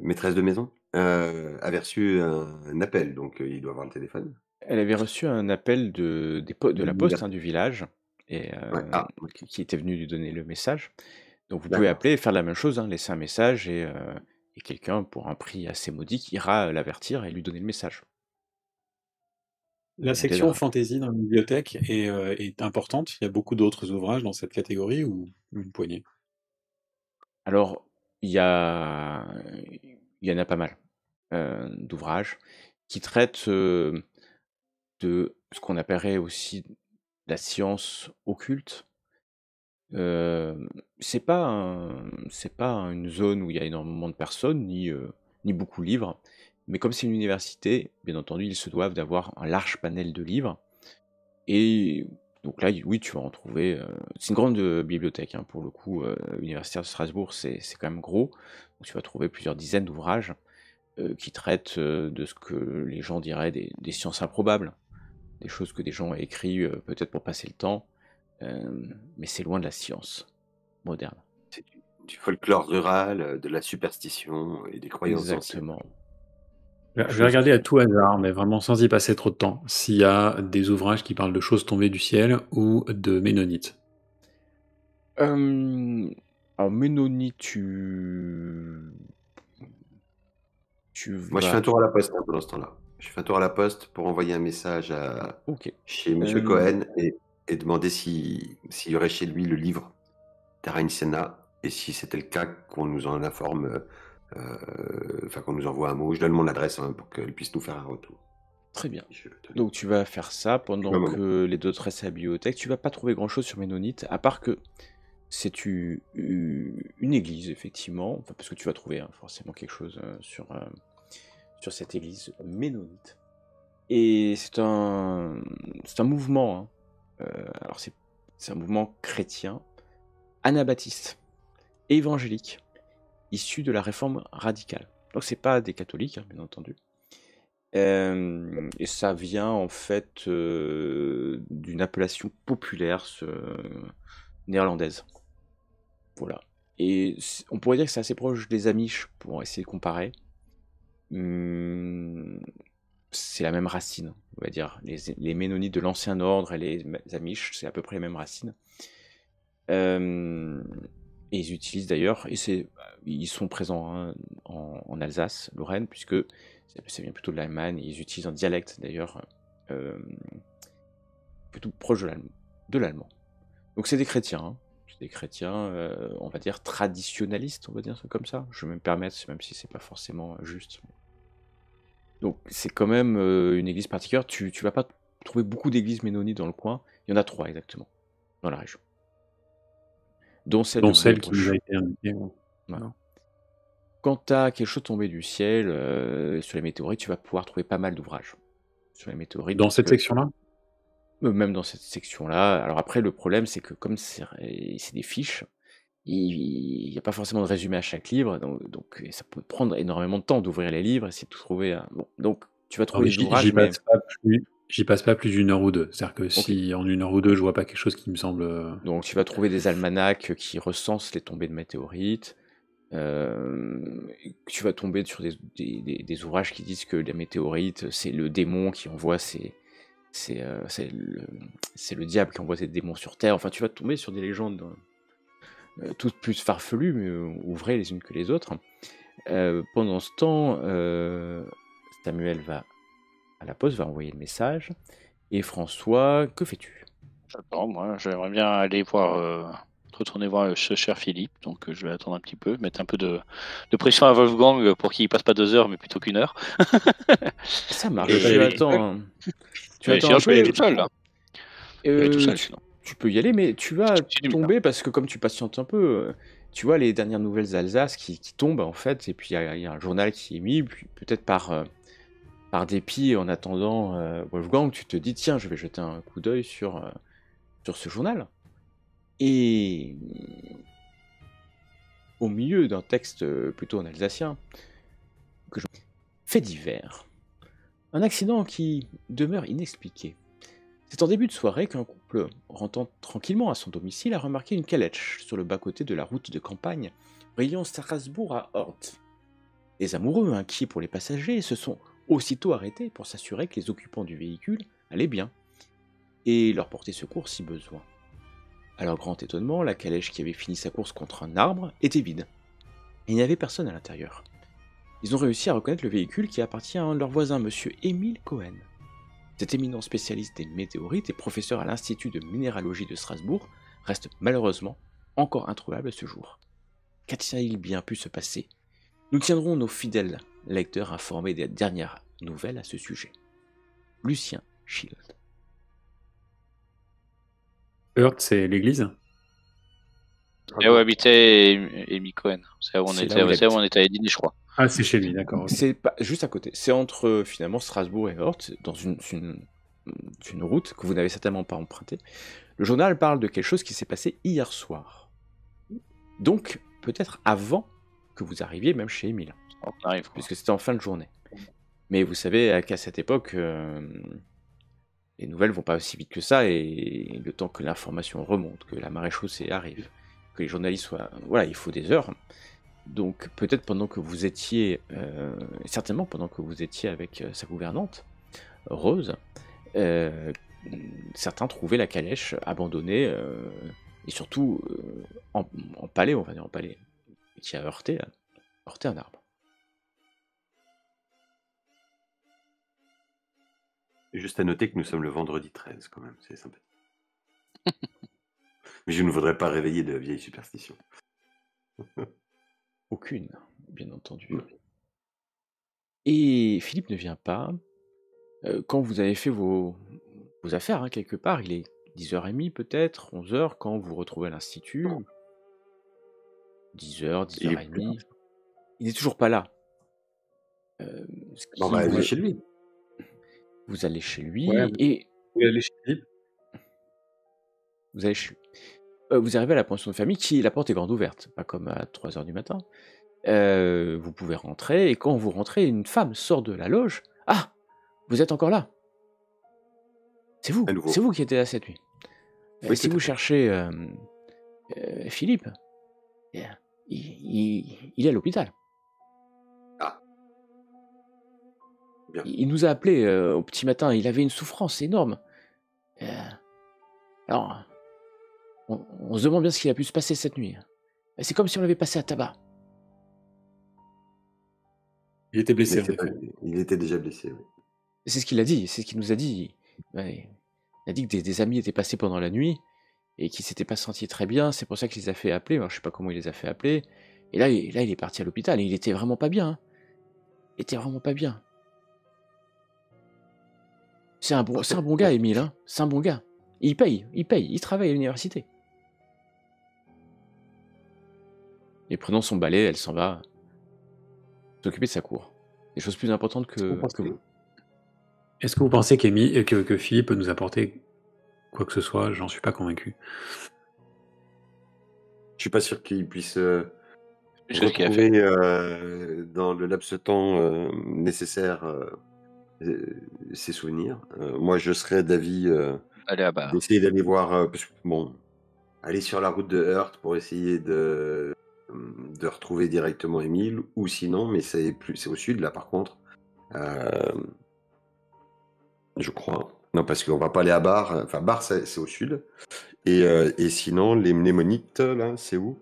maîtresse de maison avait reçu un appel, donc il doit avoir le téléphone. Elle avait reçu un appel de la poste, hein, du village, et Ouais. Ah, qui était venu lui donner le message. Donc vous pouvez d'accord. appeler et faire la même chose, hein, laisser un message, et quelqu'un, pour un prix assez modique, ira l'avertir et lui donner le message. La On section t'aidera. fantasy dans la bibliothèque est importante. Il y a beaucoup d'autres ouvrages dans cette catégorie ou une poignée? Alors, il y en a pas mal d'ouvrages qui traitent de ce qu'on appellerait aussi la science occulte. C'est pas une zone où il y a énormément de personnes, ni beaucoup de livres, mais comme c'est une université, bien entendu, ils se doivent d'avoir un large panel de livres. Et donc là, oui, tu vas en trouver. C'est une grande bibliothèque, hein, pour le coup. Universitaire de Strasbourg, c'est quand même gros. Donc tu vas trouver plusieurs dizaines d'ouvrages qui traitent de ce que les gens diraient des sciences improbables, des choses que des gens ont écrites peut-être pour passer le temps, mais c'est loin de la science moderne. C'est du folklore rural, de la superstition et des croyances anciennes. Exactement. Je vais Chose regarder à qui- tout hasard, mais vraiment sans y passer trop de temps, s'il y a des ouvrages qui parlent de choses tombées du ciel ou de ménonites. Alors, Ménonite, tu Moi, je fais vas. un tour à la poste, hein, pendant ce temps-là. Je fais un tour à la poste pour envoyer un message Ok. chez Monsieur Cohen et demander s'il y aurait chez lui le livre Terra Insena, et si c'était le cas, qu'on nous en informe, enfin qu'on nous envoie un mot. Je donne mon adresse, hein, pour qu'elle puisse nous faire un retour. Très bien. Je te- Donc tu vas faire ça Un pendant moment. que les autres restent à la bibliothèque. Tu vas pas trouver grand-chose sur Ménonite, à part que c'est une église, effectivement. Enfin, parce que tu vas trouver, hein, forcément quelque chose sur cette église ménonite. Et c'est un mouvement, hein. Alors c'est un mouvement chrétien, anabaptiste et évangélique, issu de la réforme radicale. Donc c'est pas des catholiques, hein, bien entendu. Et ça vient en fait d'une appellation populaire néerlandaise. Voilà. Et on pourrait dire que c'est assez proche des Amish pour essayer de comparer. C'est la même racine, on va dire. Les Ménonites de l'Ancien Ordre et les Amish, c'est à peu près les mêmes racines. Et ils utilisent d'ailleurs, ils sont présents, hein, en Alsace, Lorraine, puisque ça vient plutôt de l'Allemagne, et ils utilisent un dialecte d'ailleurs plutôt proche de l'allemand. Donc c'est des chrétiens, hein. C'est des chrétiens, on va dire traditionnalistes, on va dire ça comme ça. Je vais me permettre, même si c'est pas forcément juste. Donc c'est quand même une église particulière. Tu vas pas trouver beaucoup d'églises ménonites dans le coin. Il y en a 3 exactement dans la région, dont celle de Dont celle qui nous a Bruges. été indiquée. Voilà. Quand tu as quelque chose tombé du ciel sur les météorites, tu vas pouvoir trouver pas mal d'ouvrages sur les météorites. Dans parce cette que- section-là? Même dans cette section-là. Alors après, le problème, c'est que comme c'est des fiches, il n'y a pas forcément de résumé à chaque livre, donc ça peut prendre énormément de temps d'ouvrir les livres, essayer de tout trouver. Bon, donc tu vas Non, trouver mais des ouvrages, mais j'y passe pas plus d'une heure ou deux. C'est-à-dire que si en 1 heure ou 2, je vois pas quelque chose qui me semble. donc tu vas trouver des almanachs qui recensent les tombées de météorites. Tu vas tomber sur des ouvrages qui disent que les météorites, c'est le démon qui envoie c'est le diable qui envoie ses démons sur Terre. Enfin, tu vas tomber sur des légendes toutes plus farfelues, mais ou vraies les unes que les autres. Pendant ce temps, Samuel va à la poste, va envoyer le message. Et François, que fais-tu? J'attends, moi, j'aimerais bien aller retourner voir ce cher Philippe, donc je vais attendre un petit peu, mettre un peu de pression à Wolfgang pour qu'il passe pas 2 heures, mais plutôt qu'1 heure. Ça marche, Et- tu attends. Tu Mais attends sinon, un je peux y aller peu. tout seul, là. Je peux y aller tout seul, Tu sinon. tu peux y aller, mais tu vas continue, tomber parce que comme tu patientes un peu, tu vois les dernières nouvelles d'Alsace qui tombent en fait, et puis il y a un journal qui est mis, puis peut-être par dépit en attendant Wolfgang, tu te dis tiens, je vais jeter un coup d'œil sur ce journal. Et au milieu d'un texte plutôt en alsacien. Fait divers. Un accident qui demeure inexpliqué. C'est en début de soirée qu'un couple, rentrant tranquillement à son domicile, a remarqué une calèche sur le bas-côté de la route de campagne reliant Strasbourg à Orth. Les amoureux, inquiets pour les passagers, se sont aussitôt arrêtés pour s'assurer que les occupants du véhicule allaient bien et leur porter secours si besoin. À leur grand étonnement, la calèche qui avait fini sa course contre un arbre était vide. Il n'y avait personne à l'intérieur. Ils ont réussi à reconnaître le véhicule qui appartient à un de leurs voisins, monsieur Émile Cohen. Cet éminent spécialiste des météorites et professeur à l'Institut de minéralogie de Strasbourg reste malheureusement encore introuvable ce jour. Qu'a-t-il bien pu se passer? Nous tiendrons nos fidèles lecteurs informés des dernières nouvelles à ce sujet. Lucien Schild. Heurt, c'est l'église? Et où habitait Amy Cohen. C'est où on C'est était, là où il c'est où habite. on était allé dîner, je crois. Ah, c'est chez lui, d'accord. Ok. C'est pas juste à côté. C'est entre finalement Strasbourg et Orth, dans une route que vous n'avez certainement pas empruntée. Le journal parle de quelque chose qui s'est passé hier soir. Donc, peut-être avant que vous arriviez même chez Émile, On arrive, quoi. puisque c'était en fin de journée. Mais vous savez qu'à cette époque, les nouvelles vont pas aussi vite que ça, et le temps que l'information remonte, que la maréchaussée arrive, que les journalistes soient... Voilà, il faut des heures. Donc peut-être pendant que vous étiez, certainement pendant que vous étiez avec sa gouvernante, Rose, certains trouvaient la calèche abandonnée, et surtout empalée, on va dire empalée, qui a heurté un arbre. Juste à noter que nous sommes le vendredi 13, quand même, c'est sympathique. Mais je ne voudrais pas réveiller de vieilles superstitions. Aucune, bien entendu. Et Philippe ne vient pas. Quand vous avez fait vos affaires, hein, quelque part, il est 10h30 peut-être, 11h, quand vous retrouvez à l'Institut. 10h, Il est plus 10h30. Il n'est toujours pas là. Ce On qui va aller vous- chez lui. Vous allez chez lui Ouais. et Vous allez chez Philippe? vous allez chez lui. Vous arrivez à la pension de famille qui, la porte est grande ouverte, pas comme à 3h du matin. Vous pouvez rentrer et quand vous rentrez, une femme sort de la loge. Ah, vous êtes encore là. C'est vous qui étiez là cette nuit. Oui, Si tout à vous fait. cherchez Philippe, il est à l'hôpital. Ah. Bien. Il nous a appelé au petit matin, il avait une souffrance énorme. Alors, on se demande bien ce qu'il a pu se passer cette nuit. C'est comme si on l'avait passé à tabac. Il était Mais blessé, en c'est pas- effet. il était déjà blessé, oui. C'est ce qu'il a dit, c'est ce qu'il nous a dit. Ouais, il a dit que des amis étaient passés pendant la nuit et qu'il s'était pas senti très bien, c'est pour ça qu'il les a fait appeler. Alors, je sais pas comment il les a fait appeler. Et là, il est parti à l'hôpital et il était vraiment pas bien. Hein. Il était vraiment pas bien. C'est un bon gars, Émile. Hein. C'est un bon gars. Il paye, il travaille à l'université. Et prenant son balai, elle s'en va s'occuper de sa cour. Des choses plus importantes que vous. Est-ce que vous pensez que Philippe peut nous apporter quoi que ce soit? J'en suis pas convaincu. Je suis pas sûr qu'il puisse Je sais ce qu'il a fait. retrouver dans le laps de temps nécessaire ses souvenirs. Moi, je serais d'avis Allez, bah. d'essayer d'aller voir, parce que, bon, aller sur la route de Heurt pour essayer de retrouver directement Émile, ou sinon, mais c'est au sud là par contre, je crois. Non, parce qu'on va pas aller à Bar. Enfin, Bar, c'est au sud. Et sinon, les mnémonites, là, c'est où?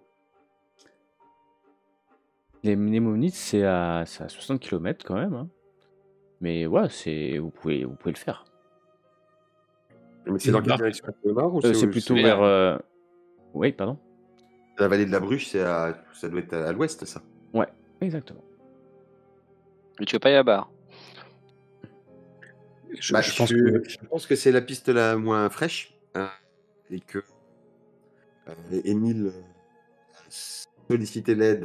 Les mnémonites, c'est à 60 km quand même. Hein. Mais ouais, vous pouvez le faire. Mais c'est dans quelle direction? Le nord ou C'est plutôt vers... Oui, pardon. La vallée de la Bruche, ça doit être à l'ouest, ça. Ouais, exactement. Mais tu veux pas y aller à Bar? Je pense que c'est la piste la moins fraîche, et que Émile sollicitait l'aide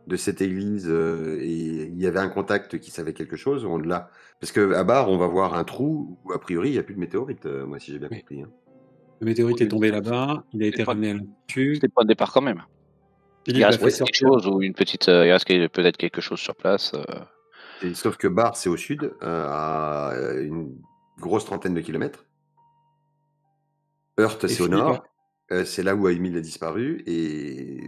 de cette église, et il y avait un contact qui savait quelque chose. On l'a, parce que à Bar, on va voir un trou où a priori il n'y a plus de météorite, moi si j'ai bien compris. Hein. Le météorite est tombé là-bas, il a été ramené à l'Institut. C'était pas le départ quand même. Il Philippe l'a reste fait peut-être quelque sortir. chose ou une petite. Il reste peut-être quelque chose sur place. Sauf que Bar, c'est au sud, à une grosse trentaine de kilomètres. Heurt, Et c'est au Philippe nord. C'est là où Émile a disparu. Et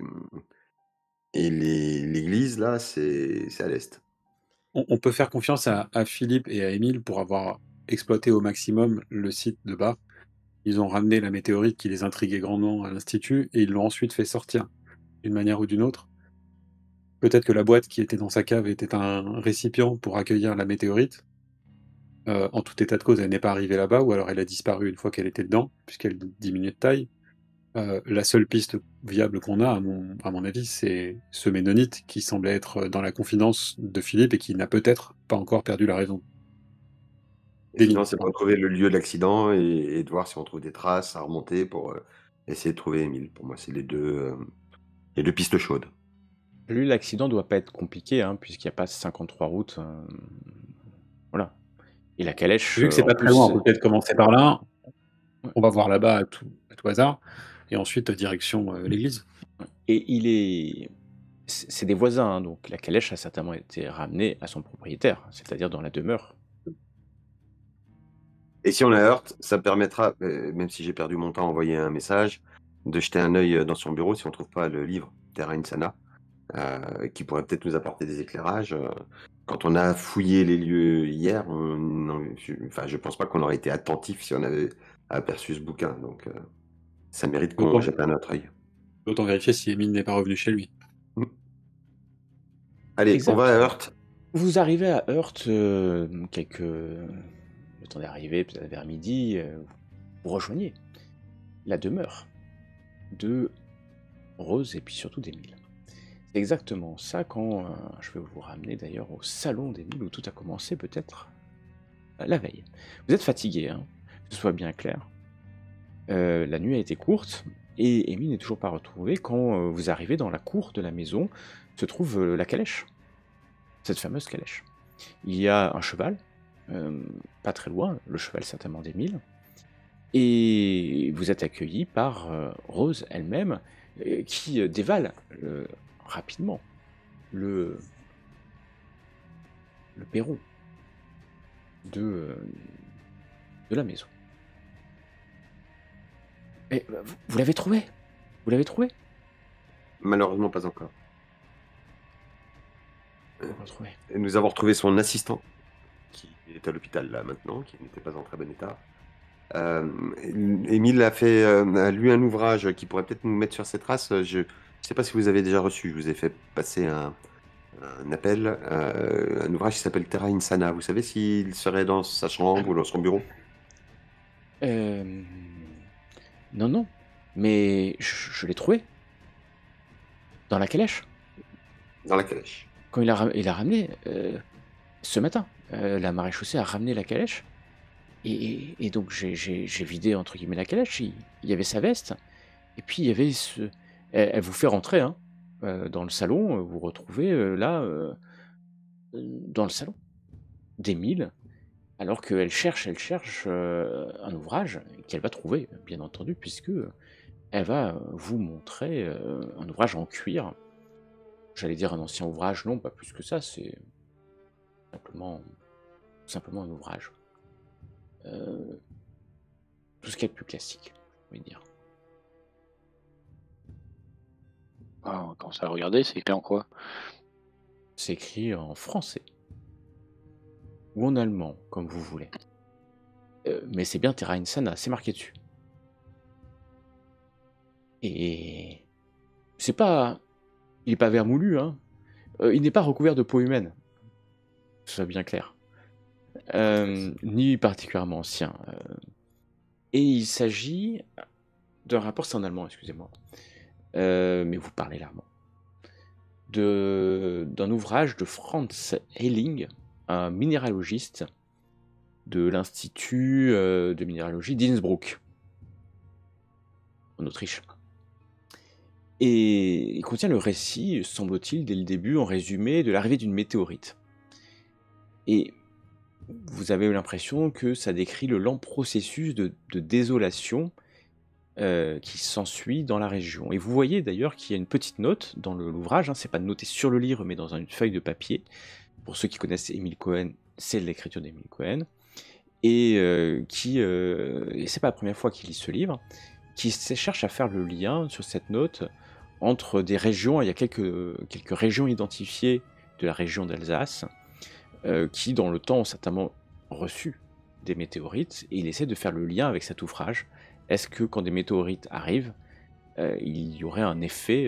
l'église, là, c'est à l'est. on peut faire confiance à Philippe et à Émile pour avoir exploité au maximum le site de Bar. Ils ont ramené la météorite qui les intriguait grandement à l'Institut et ils l'ont ensuite fait sortir d'une manière ou d'une autre. Peut-être que la boîte qui était dans sa cave était un récipient pour accueillir la météorite. En tout état de cause, elle n'est pas arrivée là-bas, ou alors elle a disparu une fois qu'elle était dedans, puisqu'elle diminuait de taille. La seule piste viable qu'on a, à mon avis, c'est ce Ménonite qui semblait être dans la confidence de Philippe et qui n'a peut-être pas encore perdu la raison. Et sinon, c'est pour trouver le lieu de l'accident et de voir si on trouve des traces à remonter pour essayer de trouver Émile. Pour moi, c'est les deux pistes chaudes. Lui, l'accident doit pas être compliqué, hein, puisqu'il n'y a pas 53 routes. Voilà. Et la calèche. Vu que c'est en pas très plus, loin, on peut peut-être commencer par là. Ouais. On va voir là-bas à tout hasard. Et ensuite, direction l'église. Et c'est des voisins, hein, donc la calèche a certainement été ramenée à son propriétaire, c'est-à-dire dans la demeure. Et si on la heurte, ça permettra, même si j'ai perdu mon temps à envoyer un message, de jeter un œil dans son bureau si on trouve pas le livre Terra Insana, qui pourrait peut-être nous apporter des éclairages. Quand on a fouillé les lieux hier, je pense pas qu'on aurait été attentif si on avait aperçu ce bouquin. Donc, ça mérite qu'on jette un autre œil. Autant vérifier si Émile n'est pas revenu chez lui. Allez, Exact. on va à Heurt. Vous arrivez à Heurt, le temps d'arriver, peut-être vers midi, vous rejoignez la demeure de Rose et puis surtout d'Émile. C'est exactement ça quand je vais vous ramener d'ailleurs au salon d'Émile où tout a commencé peut-être la veille. Vous êtes fatigué, hein, que ce soit bien clair. La nuit a été courte et Émile n'est toujours pas retrouvé quand vous arrivez dans la cour de la maison se trouve la calèche, cette fameuse calèche. Il y a un cheval, pas très loin, le cheval certainement d'Émile, et vous êtes accueilli par Rose elle-même qui dévale rapidement le perron de la maison. Et, vous l'avez trouvé? Vous l'avez trouvé? Malheureusement, pas encore. Retrouvé. Et nous avons retrouvé son assistant, qui est à l'hôpital là maintenant, qui n'était pas en très bon état. Émile a lu un ouvrage qui pourrait peut-être nous mettre sur ses traces. Je ne sais pas si vous avez déjà reçu, je vous ai fait passer un appel, un ouvrage qui s'appelle Terra Insana. Vous savez s'il serait dans sa chambre ou dans son bureau? Non, mais je l'ai trouvé. Dans la calèche. Dans la calèche. Quand il a ramené, ce matin, la maréchaussée a ramené la calèche. Et donc j'ai vidé entre guillemets la calèche. Il y avait sa veste. Et puis il y avait elle vous fait rentrer hein, dans le salon. Vous retrouvez là, dans le salon, d'Émile. Alors qu'elle cherche un ouvrage qu'elle va trouver, bien entendu, puisque elle va vous montrer un ouvrage en cuir. J'allais dire un ancien ouvrage, non, pas plus que ça, c'est simplement un ouvrage. Tout ce qui est le plus classique, je vais dire. Ah, on commence à le regarder, c'est écrit en quoi? C'est écrit en français. Ou en allemand, comme vous voulez. Mais c'est bien Terra Insana, c'est marqué dessus. Et c'est pas... Il n'est pas vermoulu, hein. Il n'est pas recouvert de peau humaine. Que ce soit bien clair. Ni particulièrement ancien. Et il s'agit d'un rapport, c'est en allemand, excusez-moi. Mais vous parlez l'allemand. D'un ouvrage de Franz Helling, un minéralogiste de l'Institut de minéralogie d'Innsbruck, en Autriche. Et il contient le récit, semble-t-il, dès le début, en résumé, de l'arrivée d'une météorite. Et vous avez eu l'impression que ça décrit le lent processus de désolation qui s'ensuit dans la région. Et vous voyez d'ailleurs qu'il y a une petite note dans l'ouvrage, hein, c'est pas noté sur le livre, mais dans une feuille de papier. Pour ceux qui connaissent Émile Cohen, c'est l'écriture d'Émile Cohen. Et c'est pas la première fois qu'il lit ce livre, qui cherche à faire le lien sur cette note entre des régions. Il y a quelques régions identifiées de la région d'Alsace qui, dans le temps, ont certainement reçu des météorites, et il essaie de faire le lien avec cet ouvrage. Est-ce que quand des météorites arrivent, il y aurait un effet...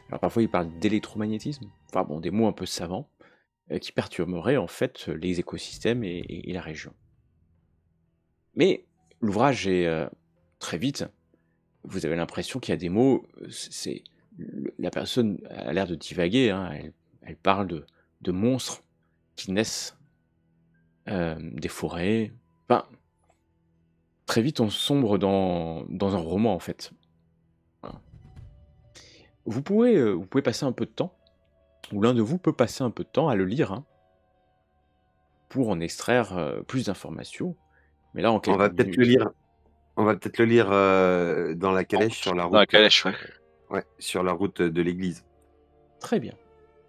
alors parfois il parle d'électromagnétisme, enfin bon, des mots un peu savants, qui perturberaient en fait les écosystèmes et la région. Mais l'ouvrage est très vite, vous avez l'impression qu'il y a des mots, la personne a l'air de divaguer, hein, elle parle de monstres qui naissent des forêts. Enfin, très vite on sombre dans un roman en fait. Voilà. Vous pouvez passer un peu de temps, ou l'un de vous peut passer un peu de temps à le lire, hein, pour en extraire plus d'informations. Mais là, en On quelques va peut-être le minutes. lire. On va peut-être le lire dans la calèche sur la route. Dans la calèche, ouais. Ouais, sur la route de l'église. Très bien.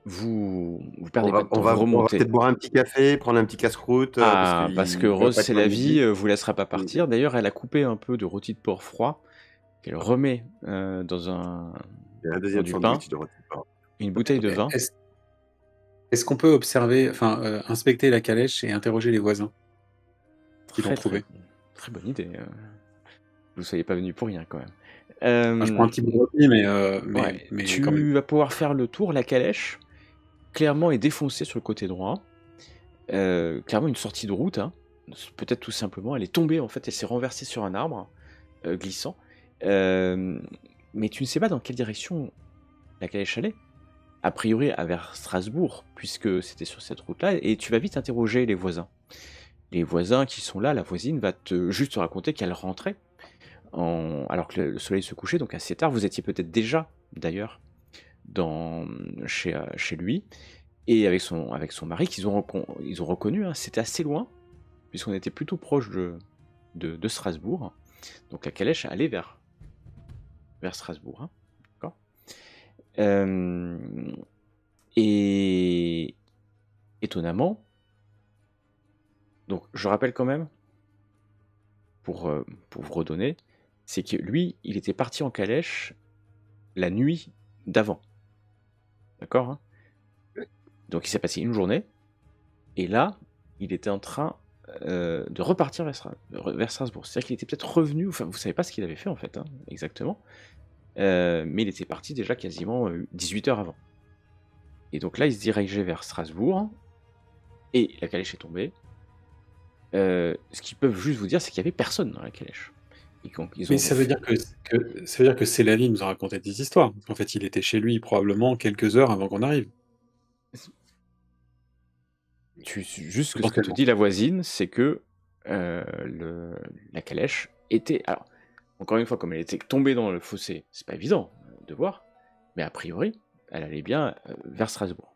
Vous perdez On pas va, de temps, on va, vous on va remontez. peut-être boire un petit café, prendre un petit casse-croûte. Parce que il va Rose, pas être c'est loin la de vie, midi. vous laissera pas partir. D'ailleurs, elle a coupé un peu de rôti de porc froid qu'elle remet dans un Il y a un dans deuxième du pain, sandwich de rôti de porc. une bouteille de vin. Est-ce qu'on peut observer, inspecter la calèche et interroger les voisins qui l'ont trouvé? Très bonne idée. Vous ne soyez pas venu pour rien quand même. Je prends un petit bout de rôti, mais quand même. Tu vas pouvoir faire le tour. La calèche, clairement, est défoncée sur le côté droit. Clairement une sortie de route, hein. Peut-être tout simplement. Elle est tombée, en fait, elle s'est renversée sur un arbre glissant. Mais tu ne sais pas dans quelle direction la calèche allait. A priori, vers Strasbourg, puisque c'était sur cette route-là. Et tu vas vite interroger les voisins. Les voisins qui sont là, la voisine va juste te raconter qu'elle rentrait alors que le soleil se couchait, donc assez tard. Vous étiez peut-être déjà, d'ailleurs, chez lui, et avec son mari, ils ont reconnu, hein, c'était assez loin, puisqu'on était plutôt proche de Strasbourg. Donc la calèche allait vers Strasbourg. Hein, d'accord. Et étonnamment, donc je rappelle quand même, pour vous redonner, c'est que lui, il était parti en calèche la nuit d'avant. D'accord, hein. Donc il s'est passé une journée, et là, il était en train de repartir vers Strasbourg. C'est-à-dire qu'il était peut-être revenu, enfin vous savez pas ce qu'il avait fait en fait, hein, exactement, mais il était parti déjà quasiment 18 heures avant. Et donc là, il se dirigeait vers Strasbourg, et la calèche est tombée. Ce qu'ils peuvent juste vous dire, c'est qu'il y avait personne dans la calèche. Mais ça veut dire que Célanie nous a raconté des histoires. En fait, il était chez lui probablement quelques heures avant qu'on arrive. Juste que ce que te dit la voisine, c'est que la calèche était... Alors, encore une fois, comme elle était tombée dans le fossé, c'est pas évident de voir, mais a priori, elle allait bien vers Strasbourg.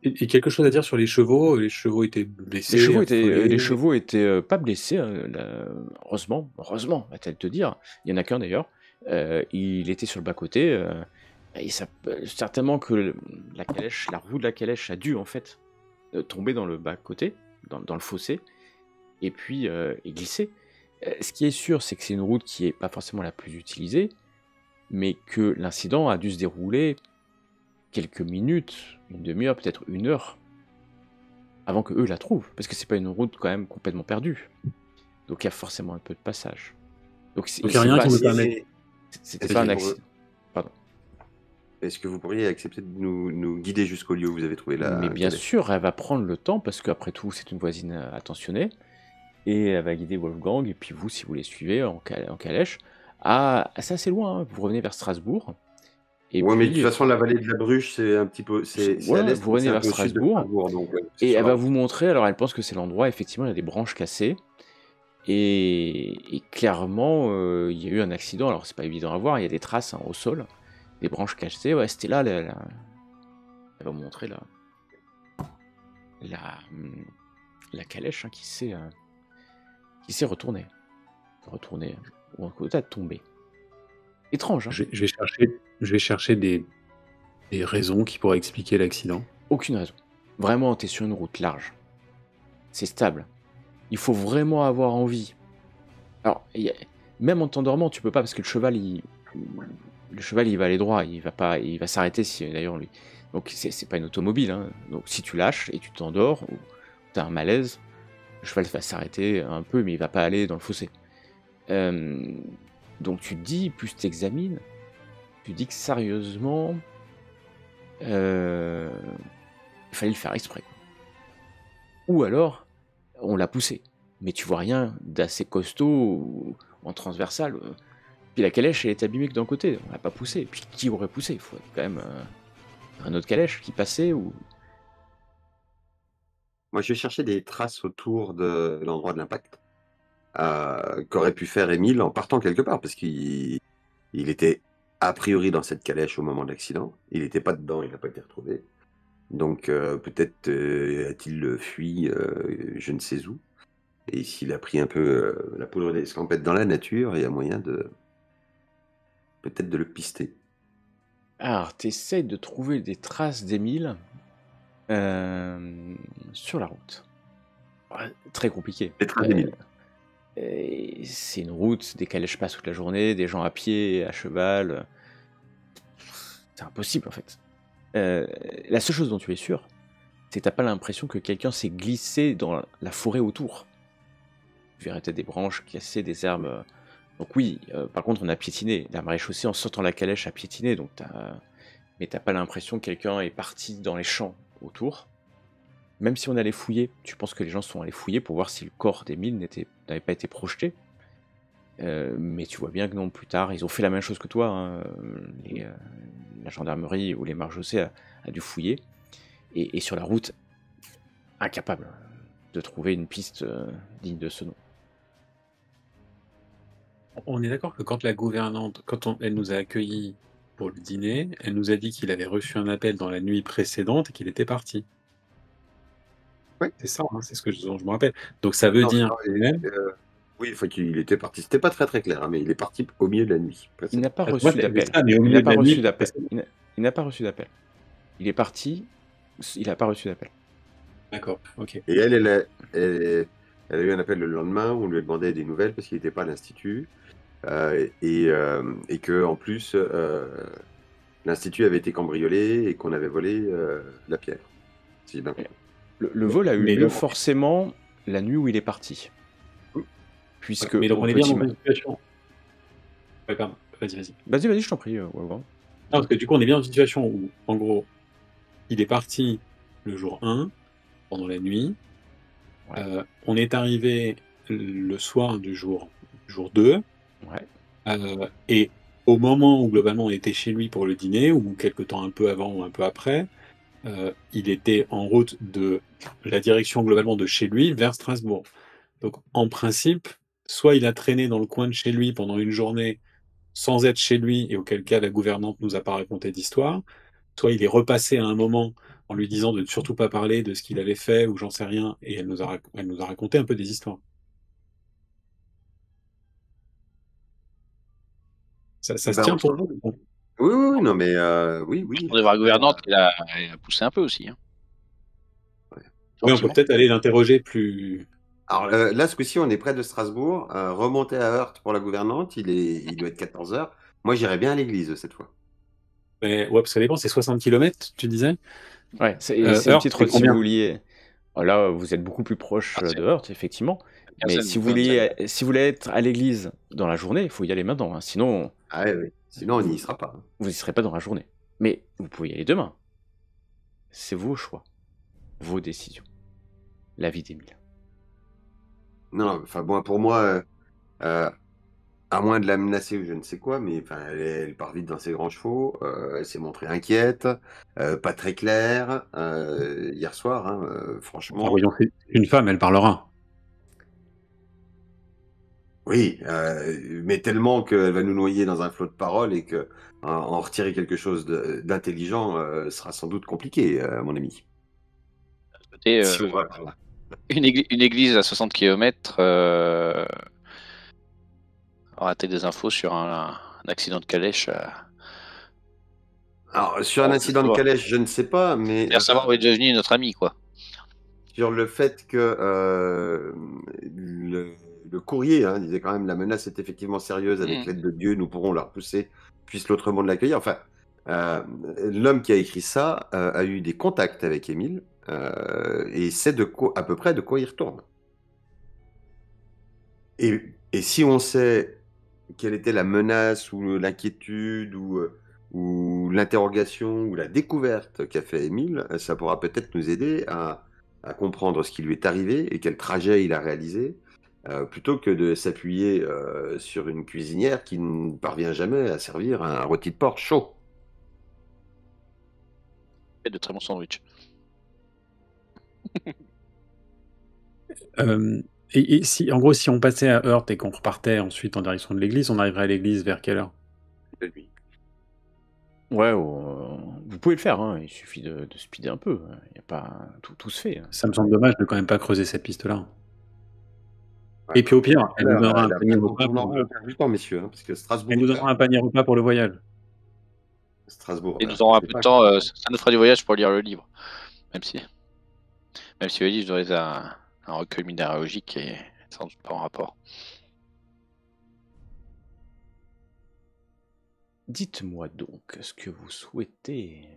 Et quelque chose à dire sur les chevaux? Les chevaux étaient blessés, les chevaux étaient pas blessés, heureusement, va-t-elle te dire. Il y en a qu'un d'ailleurs. Il était sur le bas-côté. Et certainement que la roue de la calèche a dû en fait tomber dans le bas-côté, dans le fossé, et puis et glisser. Ce qui est sûr, c'est que c'est une route qui n'est pas forcément la plus utilisée, mais que l'incident a dû se dérouler quelques minutes, une demi-heure, peut-être une heure, avant que eux la trouvent, parce que c'est pas une route quand même complètement perdue. Donc il y a forcément un peu de passage. Donc il n'y a rien qui nous permet. C'était pas un accident. Pardon. Est-ce que vous pourriez accepter de nous guider jusqu'au lieu où vous avez trouvé la Mais bien calèche? sûr, elle va prendre le temps, parce qu'après tout, c'est une voisine attentionnée, et elle va guider Wolfgang, et puis vous, si vous les suivez en calèche, c'est assez loin, hein. Vous revenez vers Strasbourg. Et ouais, puis, mais de toute façon, la vallée de la Bruche, c'est un petit peu, c'est à voilà, l'est, vous revenez c'est un vers peu au sud de Strasbourg, Strasbourg, donc c'est et sur elle la va route. vous montrer, alors elle pense que c'est l'endroit, effectivement, il y a des branches cassées, et clairement, il y a eu un accident, alors c'est pas évident à voir, il y a des traces, hein, au sol, des branches cassées, ouais, c'était là, elle va vous montrer la calèche, hein, qui s'est retournée. retourner, ou en tout cas de tomber. Étrange, hein? Je vais chercher des raisons qui pourraient expliquer l'accident. Aucune raison. Vraiment, t'es sur une route large. C'est stable. Il faut vraiment avoir envie. Alors, même en t'endormant, tu peux pas parce que le cheval, il va aller droit. Il va s'arrêter si d'ailleurs lui. Donc c'est pas une automobile, hein. Donc si tu lâches et tu t'endors ou t'as un malaise, le cheval va s'arrêter un peu, mais il va pas aller dans le fossé. Donc tu te dis, plus tu examines, tu dis que sérieusement, il fallait le faire exprès. Ou alors, on l'a poussé. Mais tu vois rien d'assez costaud ou en transversal. Puis la calèche, elle est abîmée que d'un côté. On l'a pas poussé. Puis qui aurait poussé? Il faut quand même un autre calèche qui passait ou... Moi, je vais chercher des traces autour de l'endroit de l'impact qu'aurait pu faire Émile en partant quelque part, parce qu'il était a priori dans cette calèche au moment de l'accident. Il n'était pas dedans, il n'a pas été retrouvé. Donc peut-être a-t-il fui je ne sais où. Et s'il a pris un peu la poudre d'escampette dans la nature, il y a moyen de peut-être de le pister. Alors, t'essayes de trouver des traces d'Émile sur la route. Ouais, très compliqué. Les traces d'Émile. C'est une route, des calèches passent toute la journée, des gens à pied, à cheval. C'est impossible en fait. La seule chose dont tu es sûr, c'est que t'as pas l'impression que quelqu'un s'est glissé dans la forêt autour. Tu verrais peut-être des branches cassées, des herbes. Donc oui, par contre on a piétiné. La maréchaussée en sortant la calèche a piétiné, donc mais t'as pas l'impression que quelqu'un est parti dans les champs autour. Même si on allait fouiller, tu penses que les gens sont allés fouiller pour voir si le corps d'Émile n'avait pas été projeté. Mais tu vois bien que non, plus tard, ils ont fait la même chose que toi. Hein. La gendarmerie ou les maréchaussées a dû fouiller. Et sur la route, incapable de trouver une piste digne de ce nom. On est d'accord que quand la gouvernante, elle nous a accueillis pour le dîner, elle nous a dit qu'il avait reçu un appel dans la nuit précédente et qu'il était parti. Oui. C'est ça, hein, c'est ce dont je me rappelle. Donc ça veut dire... oui, une fois qu'il était parti. C'était pas très très clair, hein, mais il est parti au milieu de la nuit. Il n'a pas reçu d'appel. Il n'a pas reçu d'appel. Il est parti, il n'a pas reçu d'appel. D'accord, ok. Et elle a eu un appel le lendemain où on lui a demandé des nouvelles parce qu'il n'était pas à l'institut. Et que en plus, l'institut avait été cambriolé et qu'on avait volé la pierre. Si j'ai bien compris. Le vol a eu lieu forcément la nuit où il est parti. Puisque mais donc on est bien dans une situation. Ouais, pardon, vas-y. Vas-y, je t'en prie. Non, parce que du coup, on est bien dans une situation où, en gros, il est parti le jour 1, pendant la nuit. Ouais. On est arrivé le soir du jour 2. Ouais. Et au moment où, globalement, on était chez lui pour le dîner, ou quelque temps un peu avant ou un peu après, il était en route de la direction, globalement, de chez lui vers Strasbourg. Donc, en principe, soit il a traîné dans le coin de chez lui pendant une journée sans être chez lui, et auquel cas la gouvernante nous a pas raconté d'histoire, soit il est repassé à un moment en lui disant de ne surtout pas parler de ce qu'il avait fait, ou j'en sais rien, et elle nous a raconté un peu des histoires. Ça se tient pour vous? Oui, non, mais oui. On devrait voir la gouvernante, elle a poussé un peu aussi. Hein. Ouais. Oui, on peut peut-être aller l'interroger plus... Alors là, ce coup-ci, on est près de Strasbourg. Remonter à Heurt pour la gouvernante, il doit être 14h. Moi, j'irais bien à l'église cette fois. Mais, ouais, parce que ça dépend, c'est 60 km, tu disais? Ouais, c'est une petite route si vous vouliez. Là, vous êtes beaucoup plus proche de Heurt, effectivement. Mais si vous voulez être à l'église dans la journée, il faut y aller maintenant. Hein. Sinon, oui. Sinon, on n'y sera pas. Vous n'y serez pas dans la journée. Mais vous pouvez y aller demain. C'est vos choix, vos décisions. La vie d'Émile. Non, enfin bon, pour moi, à moins de la menacer ou je ne sais quoi, mais elle part vite dans ses grands chevaux. Elle s'est montrée inquiète, pas très claire hier soir, hein, franchement. Voyons, une femme, elle parlera. Oui, mais tellement qu'elle va nous noyer dans un flot de paroles et que en retirer quelque chose d'intelligent sera sans doute compliqué, mon ami. Une église à 60 km, apporter des infos sur un accident de calèche. Alors, sur un incident de calèche, je ne sais pas, mais Faire savoir où est devenu notre ami, quoi. sur le fait que le courrier disait quand même la menace est effectivement sérieuse, avec l'aide de Dieu, nous pourrons la repousser, puisse l'autre monde l'accueillir. Enfin, l'homme qui a écrit ça a eu des contacts avec Émile et sait à peu près de quoi il retourne. Et si on sait quelle était la menace ou l'inquiétude ou l'interrogation ou la découverte qu'a fait Émile, ça pourra peut-être nous aider à comprendre ce qui lui est arrivé et quel trajet il a réalisé, plutôt que de s'appuyer sur une cuisinière qui ne parvient jamais à servir un rôti de porc chaud. Et de très bons sandwichs. Et si, en gros, si on passait à Heurt et qu'on repartait ensuite en direction de l'église, on arriverait à l'église vers quelle heure? Ouais, vous pouvez le faire, hein. Il suffit de speeder un peu. Il y a pas tout se fait. Ça me semble dommage de quand même pas creuser cette piste-là. Et puis au pire, elle nous donnera un panier repas. On aura du temps, messieurs, parce que Strasbourg. Elle nous donnera un panier repas pour le voyage. Strasbourg. Et nous aurons un peu de temps, ça nous fera du voyage pour lire le livre. Même si le livre doit être un recueil minéralogique et sans doute pas en rapport. Dites-moi donc ce que vous souhaitez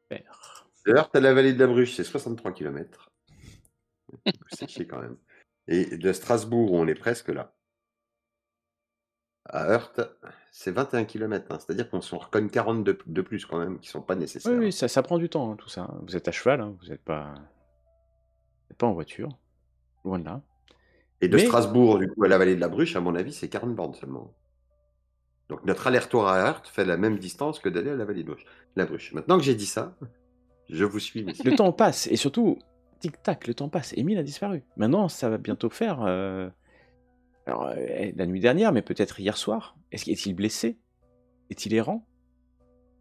faire. Heurt à la vallée de la Bruche, c'est 63 km. C'est chier quand même. Et de Strasbourg, où on est presque là, à Heurt, c'est 21 km. C'est-à-dire qu'on s'en recogne 40 de plus quand même, qui ne sont pas nécessaires. Oui, ça prend du temps, tout ça. Vous êtes à cheval, vous n'êtes pas en voiture. Loin de là. Et de Strasbourg, du coup, à la vallée de la Bruche, à mon avis, c'est 40 bornes seulement. Donc notre aller-retour à Heurt fait la même distance que d'aller à la vallée de la Bruche. Maintenant que j'ai dit ça, je vous suis, messieurs. Le temps passe, et surtout, tic-tac, le temps passe. Émile a disparu. Maintenant, ça va bientôt faire... Alors, la nuit dernière, mais peut-être hier soir. Est-il blessé? Est-il errant?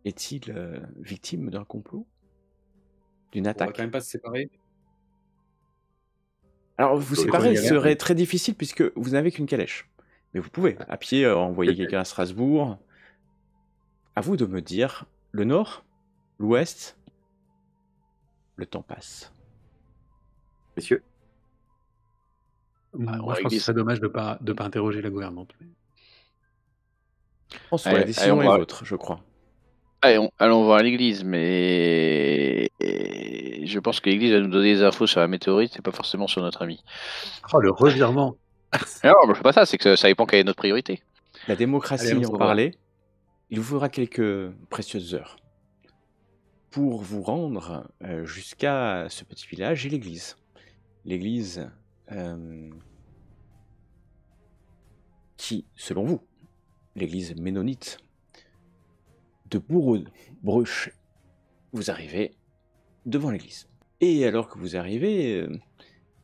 Est-il victime d'un complot? D'une attaque? On va quand même pas se séparer. Alors, vous séparer serait très difficile puisque vous n'avez qu'une calèche. Mais vous pouvez, à pied, envoyer quelqu'un à Strasbourg. À vous de me dire, le nord, l'ouest, le temps passe. Messieurs? Moi, je pense que ce serait dommage de pas interroger la gouvernante. François, la décision est vôtre, je crois. Allons voir l'église, mais je pense que l'église va nous donner des infos sur la météorite, et pas forcément sur notre ami. Oh, le revirement. Non, je sais pas ça, c'est que ça dépend quelle est notre priorité. La démocratie en parlait. Il vous faudra quelques précieuses heures pour vous rendre jusqu'à ce petit village et l'église. L'église qui, selon vous, l'église ménonite de Bourg-Bruche, vous arrivez devant l'église. Et alors que vous arrivez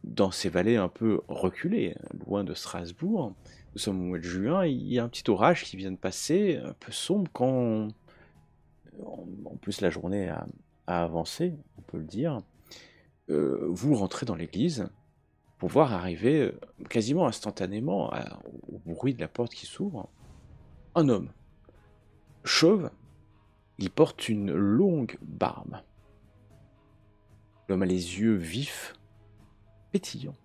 dans ces vallées un peu reculées, loin de Strasbourg, nous sommes au mois de juin, il y a un petit orage qui vient de passer, un peu sombre, quand en plus la journée a avancé, on peut le dire. Vous rentrez dans l'église pour voir arriver quasiment instantanément au bruit de la porte qui s'ouvre un homme chauve. Il porte une longue barbe. L'homme a les yeux vifs, pétillants,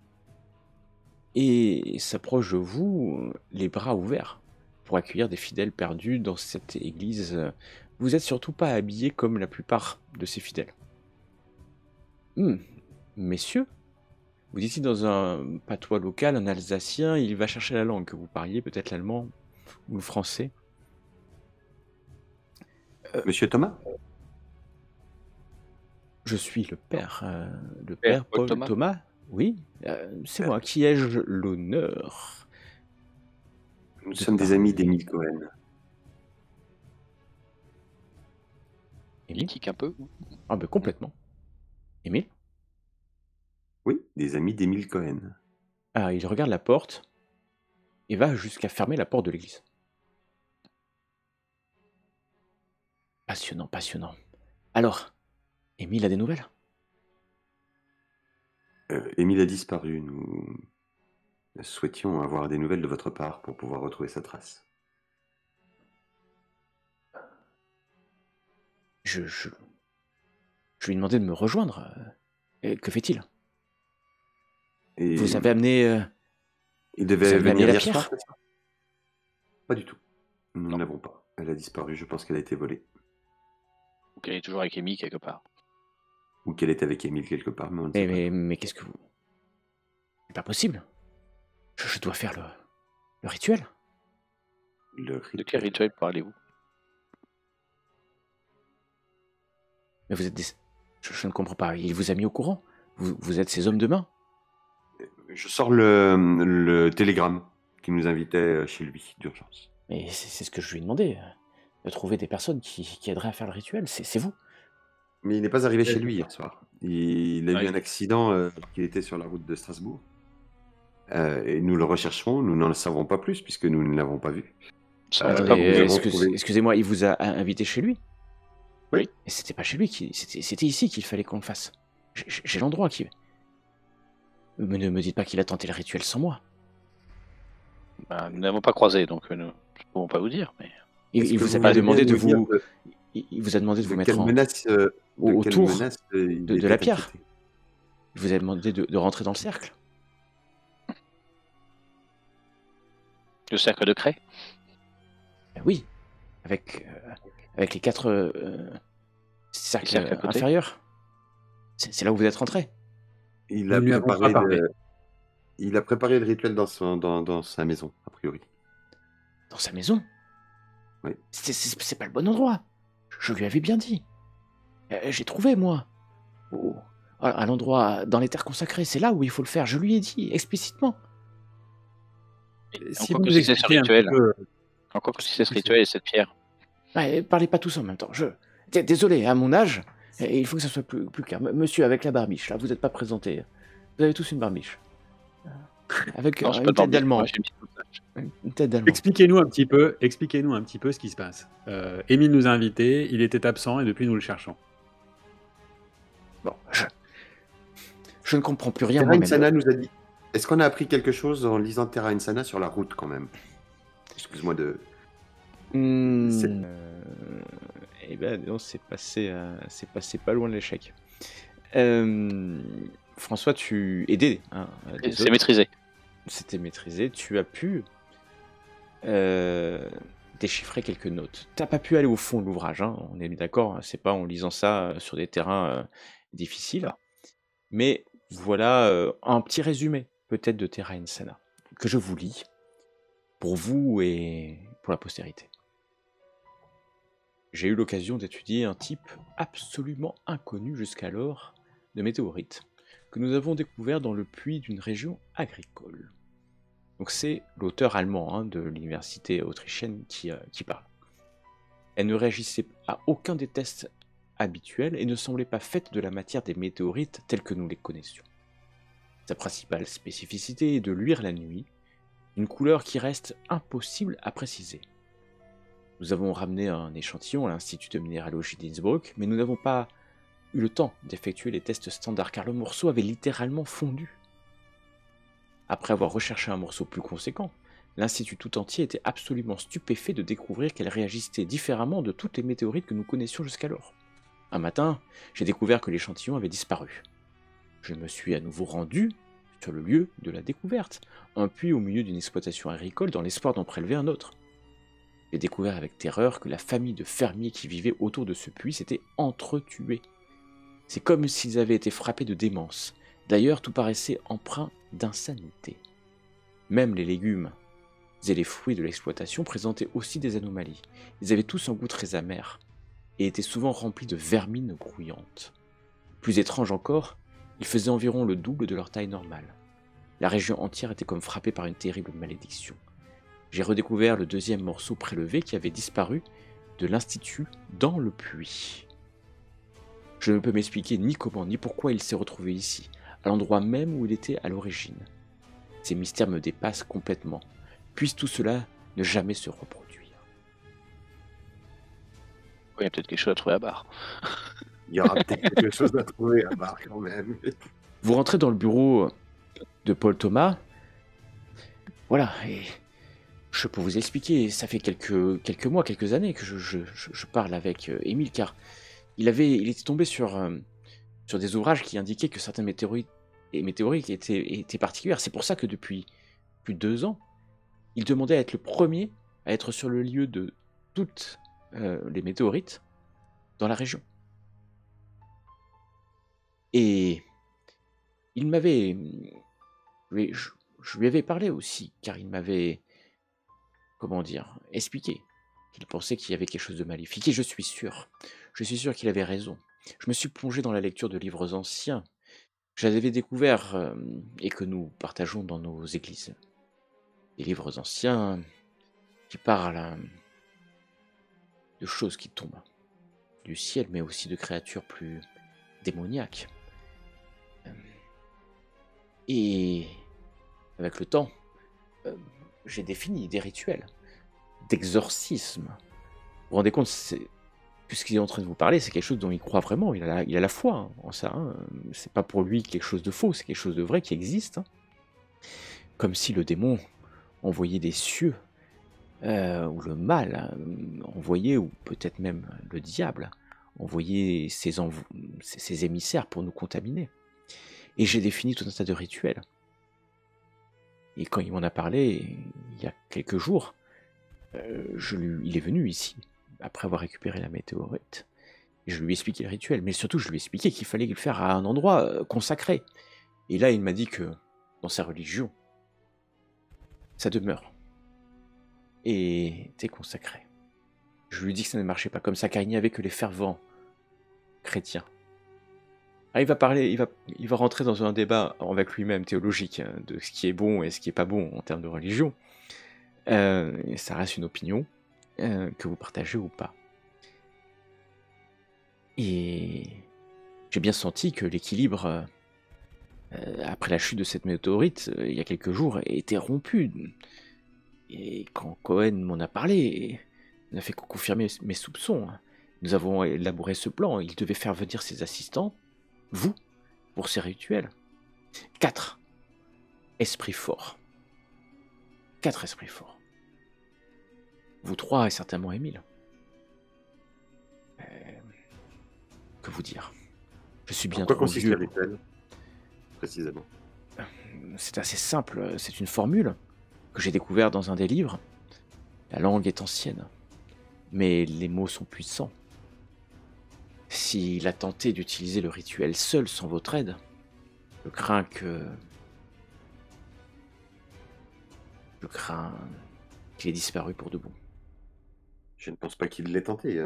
et s'approche de vous, les bras ouverts, pour accueillir des fidèles perdus dans cette église. Vous n'êtes surtout pas habillés comme la plupart de ces fidèles. Messieurs, vous dites dans un patois local, un alsacien, il va chercher la langue que vous parliez, peut-être l'allemand ou le français. Monsieur Thomas? Je suis le père Paul Thomas. Oui, c'est moi. Qui ai-je l'honneur? Nous sommes des amis d'Émile Cohen. Émile un peu? Ah ben complètement. Émile? Oui, des amis d'Émile Cohen. Ah, il regarde la porte et va jusqu'à fermer la porte de l'église. Passionnant, passionnant. Alors, Émile a des nouvelles? Émile a disparu. souhaitions avoir des nouvelles de votre part pour pouvoir retrouver sa trace. Je lui ai demandé de me rejoindre. Et que fait-il? Et Vous avez amené... il vous devait avez amené venir la hier pierre? soir, c'est ça? Pas du tout. Nous ne l'avons pas. Elle a disparu, je pense qu'elle a été volée. Ou qu'elle est toujours avec Amy quelque part. Ou qu'elle est avec Émile quelque part, mais on ne sait pas. Mais qu'est-ce que vous... C'est pas possible. Je dois faire le rituel. Le De quel rituel parlez-vous? Mais vous êtes des... Je ne comprends pas. Il vous a mis au courant. Vous êtes ses hommes de main. Je sors le télégramme qui nous invitait chez lui d'urgence. Mais c'est ce que je lui ai demandé. De trouver des personnes qui aideraient à faire le rituel. C'est vous. Mais il n'est pas arrivé chez lui hier soir. Il a eu Oui. un accident alors qu'il était sur la route de Strasbourg. Et nous le rechercherons, nous n'en savons pas plus puisque nous ne l'avons pas vu. Ça m'étonne pas Attendez, que vous avons trouvé- excusez-moi, il vous a invité chez lui? Oui. Mais c'était pas chez lui, c'était ici qu'il fallait qu'on le fasse. J'ai l'endroit qui... Mais ne me dites pas qu'il a tenté le rituel sans moi. Bah, nous n'avons pas croisé, donc nous ne pouvons pas vous dire. Mais... Est-ce Il que vous a voulez demandé bien de nous dire vous... Il vous a demandé de vous de mettre quelle en... menace, autour il de était la pierre. inquiété. Il vous a demandé de rentrer dans le cercle. Le cercle de craie? Ben oui, avec les 4 cercles cercles à côté. inférieurs. C'est là où vous êtes rentré. Il Nous a ne lui avons pas préparé parlé. il a préparé le rituel dans sa maison, a priori. Dans sa maison. Oui. C'est pas le bon endroit. Je lui avais bien dit. J'ai trouvé, moi. À l'endroit, dans les terres consacrées, c'est là où il faut le faire. Je lui ai dit, explicitement. Si Encore vous que nous si c'est ce expliquez un rituel. petit peu, Encore que si c'est ce rituel et cette pierre. Ouais, parlez pas tous en même temps. Désolé, à mon âge, il faut que ça soit plus clair. Monsieur avec la barbiche, là, vous n'êtes pas présenté. Vous avez tous une barbiche. Avec Non, c'est une pas tête dans le d'allemand. moi, j'ai mis tout ça. Une tête d'allemand. expliquez-nous un petit peu ce qui se passe. Émile nous a invités, il était absent et depuis nous le cherchons. Bon, je ne comprends plus rien Terra moi-même. Insana nous a dit. Est-ce qu'on a appris quelque chose en lisant Terra Insana sur la route quand même? Excuse-moi de. C'est- Eh ben non, c'est passé pas loin de l'échec. François, tu aidais. Hein, des C'est autres. maîtrisé. C'était maîtrisé. Tu as pu déchiffrer quelques notes. T'as pas pu aller au fond de l'ouvrage, hein, on est d'accord. C'est pas en lisant ça sur des terrains difficiles. Mais voilà un petit résumé peut-être de Terra Insana que je vous lis pour vous et pour la postérité. J'ai eu l'occasion d'étudier un type absolument inconnu jusqu'alors de météorite que nous avons découvert dans le puits d'une région agricole. Donc c'est l'auteur allemand de l'université autrichienne qui parle. Elle ne réagissait à aucun des tests habituels et ne semblait pas faite de la matière des météorites telles que nous les connaissions. Sa principale spécificité est de luire la nuit, une couleur qui reste impossible à préciser. Nous avons ramené un échantillon à l'Institut de minéralogie d'Innsbruck, mais nous n'avons pas eu le temps d'effectuer les tests standards car le morceau avait littéralement fondu. Après avoir recherché un morceau plus conséquent, l'Institut tout entier était absolument stupéfait de découvrir qu'elle réagissait différemment de toutes les météorites que nous connaissions jusqu'alors. Un matin, j'ai découvert que l'échantillon avait disparu. Je me suis à nouveau rendu sur le lieu de la découverte, un puits au milieu d'une exploitation agricole dans l'espoir d'en prélever un autre. J'ai découvert avec terreur que la famille de fermiers qui vivaient autour de ce puits s'était entretuée. C'est comme s'ils avaient été frappés de démence. D'ailleurs, tout paraissait empreint d'insanité. Même les légumes et les fruits de l'exploitation présentaient aussi des anomalies. Ils avaient tous un goût très amer et étaient souvent remplis de vermines grouillantes. Plus étrange encore, ils faisaient environ le double de leur taille normale. La région entière était comme frappée par une terrible malédiction. J'ai redécouvert le deuxième morceau prélevé qui avait disparu de l'Institut dans le puits. Je ne peux m'expliquer ni comment ni pourquoi il s'est retrouvé ici, à l'endroit même où il était à l'origine. Ces mystères me dépassent complètement. Puisse tout cela ne jamais se reproduire. Oui, il y a peut-être quelque chose à trouver à barre. Il y aura peut-être quelque chose à trouver à part quand même. Vous rentrez dans le bureau de Paul Thomas Voilà, et je peux vous expliquer, ça fait quelques mois, quelques années que je parle avec Émile, car il était tombé sur des ouvrages qui indiquaient que certaines météorites étaient particulières. C'est pour ça que depuis plus de 2 ans, il demandait à être le premier à être sur le lieu de toutes les météorites dans la région. Et il m'avait... je lui avais parlé aussi, car il m'avait, comment dire, expliqué qu'il pensait qu'il y avait quelque chose de maléfique. Et je suis sûr qu'il avait raison. Je me suis plongé dans la lecture de livres anciens que j'avais découverts et que nous partageons dans nos églises. Des livres anciens qui parlent de choses qui tombent du ciel, mais aussi de créatures plus démoniaques. Et avec le temps, j'ai défini des rituels d'exorcisme. Vous vous rendez compte, puisqu'il est en train de vous parler, c'est quelque chose dont il croit vraiment. Il a la foi en ça. Hein. C'est pas pour lui quelque chose de faux, c'est quelque chose de vrai qui existe. Hein. Comme si le démon envoyait des cieux, ou le mal envoyait, ou peut-être même le diable envoyait ses émissaires pour nous contaminer. Et j'ai défini tout un tas de rituels. Et quand il m'en a parlé, il y a quelques jours, il est venu ici, après avoir récupéré la météorite. Et je lui ai expliqué le rituel, mais surtout je lui ai expliqué qu'il fallait le faire à un endroit consacré. Et là, il m'a dit que dans sa religion, ça demeure. Et c'est consacré. Je lui ai dit que ça ne marchait pas comme ça, car il n'y avait que les fervents chrétiens. Ah, il va rentrer dans un débat avec lui-même théologique hein, de ce qui est bon et ce qui est pas bon en termes de religion. Ça reste une opinion que vous partagez ou pas. Et j'ai bien senti que l'équilibre après la chute de cette météorite, il y a quelques jours, était rompu. Et quand Cohen m'en a parlé, il n'a fait que confirmer mes soupçons. Nous avons élaboré ce plan. Il devait faire venir ses assistants, vous, pour ces rituels. 4 esprits forts. 4 esprits forts. Vous 3 et certainement Émile. Que vous dire? Je suis bien Quoi trop consiste vieux. le rituel, précisément? C'est assez simple. C'est une formule que j'ai découverte dans un des livres. La langue est ancienne, mais les mots sont puissants. S'il a tenté d'utiliser le rituel seul sans votre aide, je crains qu'il ait disparu pour de bon. Je ne pense pas qu'il l'ait tenté.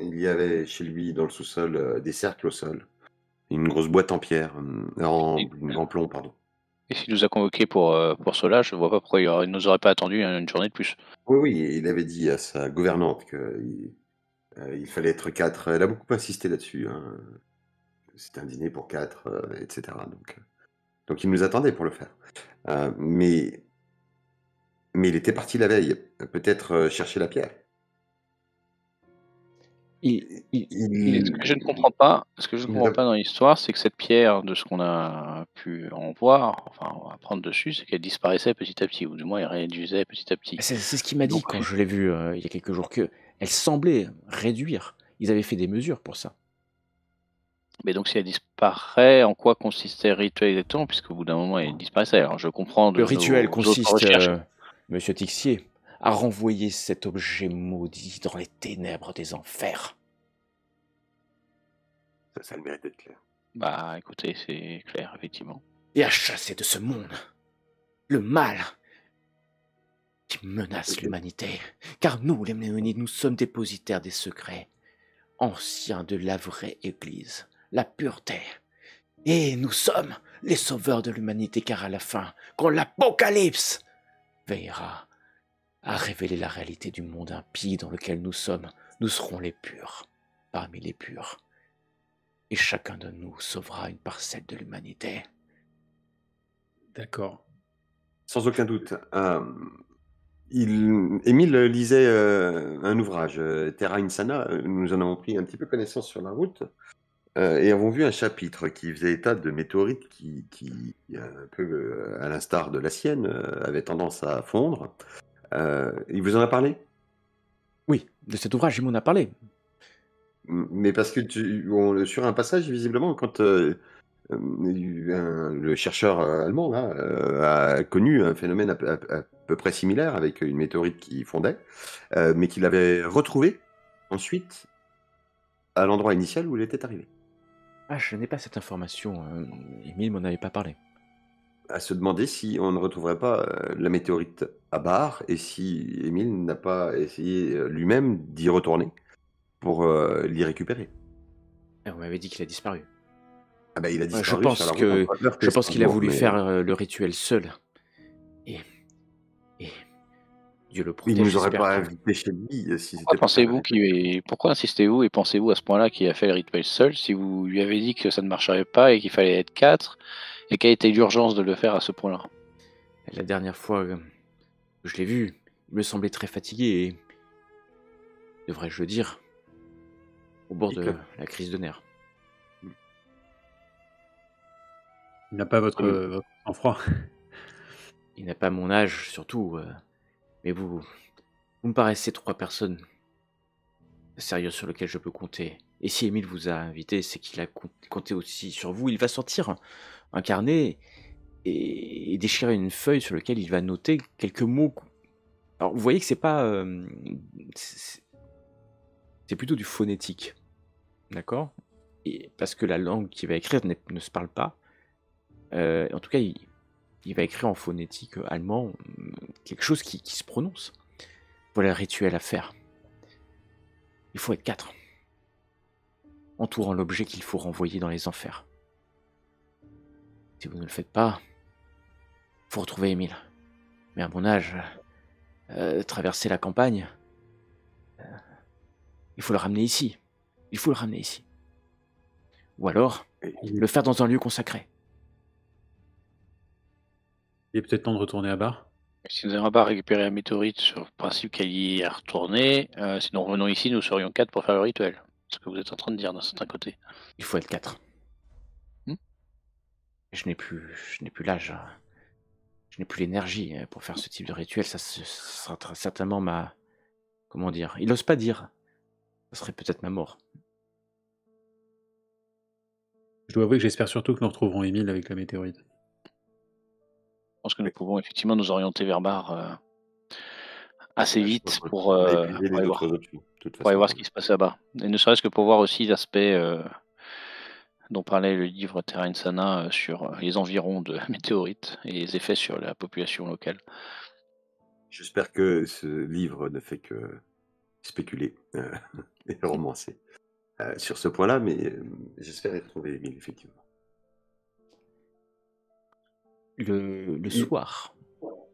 Il y avait chez lui dans le sous-sol des cercles au sol, une grosse boîte en pierre, en plomb, pardon. Et s'il nous a convoqués pour cela, je vois pas pourquoi il nous aurait pas attendu une journée de plus. Oui, oui, il avait dit à sa gouvernante qu'il fallait être 4. Elle a beaucoup insisté là-dessus. Hein. C'était un dîner pour 4, etc. Donc il nous attendait pour le faire. Mais il était parti la veille, peut-être chercher la pierre. Ce que je ne comprends pas, dans l'histoire, c'est que cette pierre, de ce qu'on a pu en voir, enfin, on va prendre dessus, c'est qu'elle disparaissait petit à petit, ou du moins elle réduisait petit à petit. C'est ce qu'il m'a dit quand je l'ai vu il y a quelques jours, qu'elle semblait réduire. Ils avaient fait des mesures pour ça. Mais donc si elle disparaît, en quoi consistait le rituel exactement, puisqu'au bout d'un moment elle disparaissait. Alors je comprends Le rituel consiste, Monsieur Tixier, à renvoyer cet objet maudit dans les ténèbres des enfers. Ça a le mérite d'être clair. Bah écoutez, c'est clair, effectivement. Et à chasser de ce monde le mal qui menace l'humanité. Car nous, les Méonides, nous sommes dépositaires des secrets anciens de la vraie Église, la pureté. Et nous sommes les sauveurs de l'humanité, car à la fin, quand l'Apocalypse veillera à révéler la réalité du monde impie dans lequel nous sommes, nous serons les purs, parmi les purs. Et chacun de nous sauvera une parcelle de l'humanité. D'accord. Sans aucun doute. Émile lisait un ouvrage, Terra Insana. Nous en avons pris un petit peu connaissance sur la route. et avons vu un chapitre qui faisait état de météorites qui un peu à l'instar de la sienne, avaient tendance à fondre. Il vous en a parlé? Oui, de cet ouvrage, il m'en a parlé. Mais parce que sur un passage, visiblement, quand le chercheur allemand là, a connu un phénomène à peu près similaire avec une météorite qui fondait, mais qu'il avait retrouvé ensuite à l'endroit initial où il était arrivé. Ah, je n'ai pas cette information. Émile m'en avait pas parlé. À se demander si on ne retrouverait pas la météorite à Bar et si Émile n'a pas essayé lui-même d'y retourner pour l'y récupérer. Ah, vous m'avez dit qu'il a disparu. Ah bah, il a Je disparu sur la pense route entre Heurt et qu'il a Strasbourg, voulu mais faire le rituel seul. Et, et Dieu le il protège, nous aurait j'espère pas que... invité chez lui si Pourquoi c'était pour faire la pensez-vous répète. pourquoi insistez-vous et pensez-vous à ce point-là qu'il a fait le rituel seul si vous lui avez dit que ça ne marcherait pas et qu'il fallait être 4 et quelle était l'urgence de le faire à ce point-là? La dernière fois que je l'ai vu, il me semblait très fatigué et, devrais-je le dire, au bord de la crise de nerfs. Il n'a pas votre sang-froid. Il n'a pas mon âge, surtout, mais vous me paraissez 3 personnes sérieuses sur lesquelles je peux compter. Et si Émile vous a invité, c'est qu'il a compté aussi sur vous. Il va sortir un carnet et déchirer une feuille sur laquelle il va noter quelques mots. Alors, vous voyez que c'est pas... c'est plutôt du phonétique, d'accord? Et parce que la langue qu'il va écrire ne se parle pas. En tout cas, il va écrire en phonétique allemand quelque chose qui se prononce. Voilà le rituel à faire. Il faut être 4, entourant l'objet qu'il faut renvoyer dans les enfers. Si vous ne le faites pas, faut retrouver Émile. Mais à mon âge, traverser la campagne, il faut le ramener ici. Il faut le ramener ici. Ou alors, le faire dans un lieu consacré. Il est peut-être temps de retourner à Bar. Si nous n'avons pas récupéré la météorite sur le principe qu'elle y est retournée, si nous revenons ici, nous serions 4 pour faire le rituel. C'est ce que vous êtes en train de dire d'un certain côté. Il faut être 4. Je n'ai plus l'âge. Je n'ai plus l'énergie pour faire ce type de rituel. Ça sera certainement ma... Comment dire? Il n'ose pas dire. Ça serait peut-être ma mort. Je dois avouer que j'espère surtout que nous retrouverons Émile avec la météorite. Je pense que nous pouvons effectivement nous orienter vers Bar assez vite pour On a aller épuisé les autres options, de toute pour aller façon. voir ce qui se passe là-bas. Et ne serait-ce que pour voir aussi l'aspect dont parlait le livre Terra Insana sur les environs de la météorite et les effets sur la population locale. J'espère que ce livre ne fait que spéculer et romancer sur ce point-là, mais j'espère y retrouver Émile, effectivement. Le soir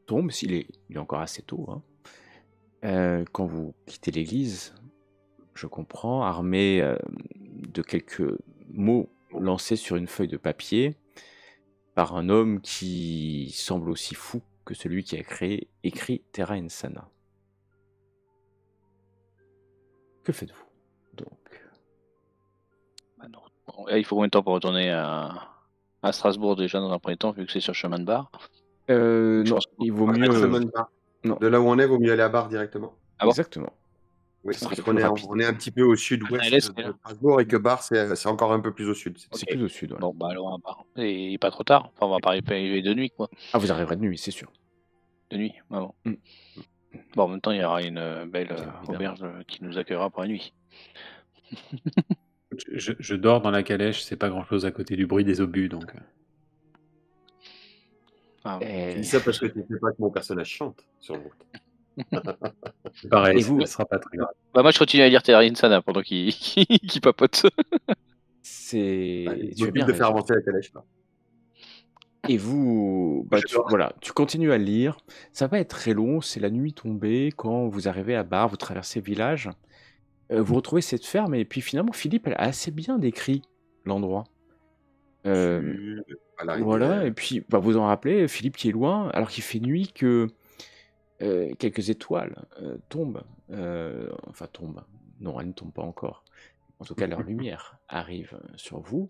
tombe, il est encore assez tôt, hein. Quand vous quittez l'église, je comprends, armé de quelques mots lancés sur une feuille de papier par un homme qui semble aussi fou que celui qui a écrit Terra Insana. Que faites-vous donc? Bon, là, il faut combien de temps pour retourner à Strasbourg déjà dans un premier temps, vu que c'est sur le chemin de Bar? Non, il vaut mieux... Non. De là où on est, vaut mieux aller à Bar directement. Ah bon? Exactement. Oui, Ça serait parce plus qu'on est, rapide. on est un petit peu au sud-ouest de Strasbourg et que Bar, c'est encore un peu plus au sud. C'est plus au sud, ouais. Bon, bah alors à Bar. Et pas trop tard. Enfin, on va pas arriver de nuit, quoi. Ah, vous arriverez de nuit, c'est sûr. De nuit, ah bon. Mm. Bon, en même temps, il y aura une belle Évidemment. auberge qui nous accueillera pour la nuit. Je dors dans la calèche, c'est pas grand-chose à côté du bruit des obus, donc... Ah, Je dis ça parce que tu ne sais pas que mon personnage chante sur le route. Pareil, Et vous ça sera pas très grave. bah moi, je continue à lire Terra Insana pendant qu'il papote. C'est... Il tu as m'occupe bien de faire raison. avancer la calèche. Là. Et vous, tu continues à lire. Ça va pas être très long, c'est la nuit tombée. Quand vous arrivez à Bar, vous traversez le village, vous retrouvez cette ferme et puis finalement Philippe elle a assez bien décrit l'endroit. Voilà, et puis vous en rappelez, Philippe qui est loin, alors qu'il fait nuit, que quelques étoiles tombent. Enfin tombent. Non, elles ne tombent pas encore. en tout cas leur lumière, arrive sur vous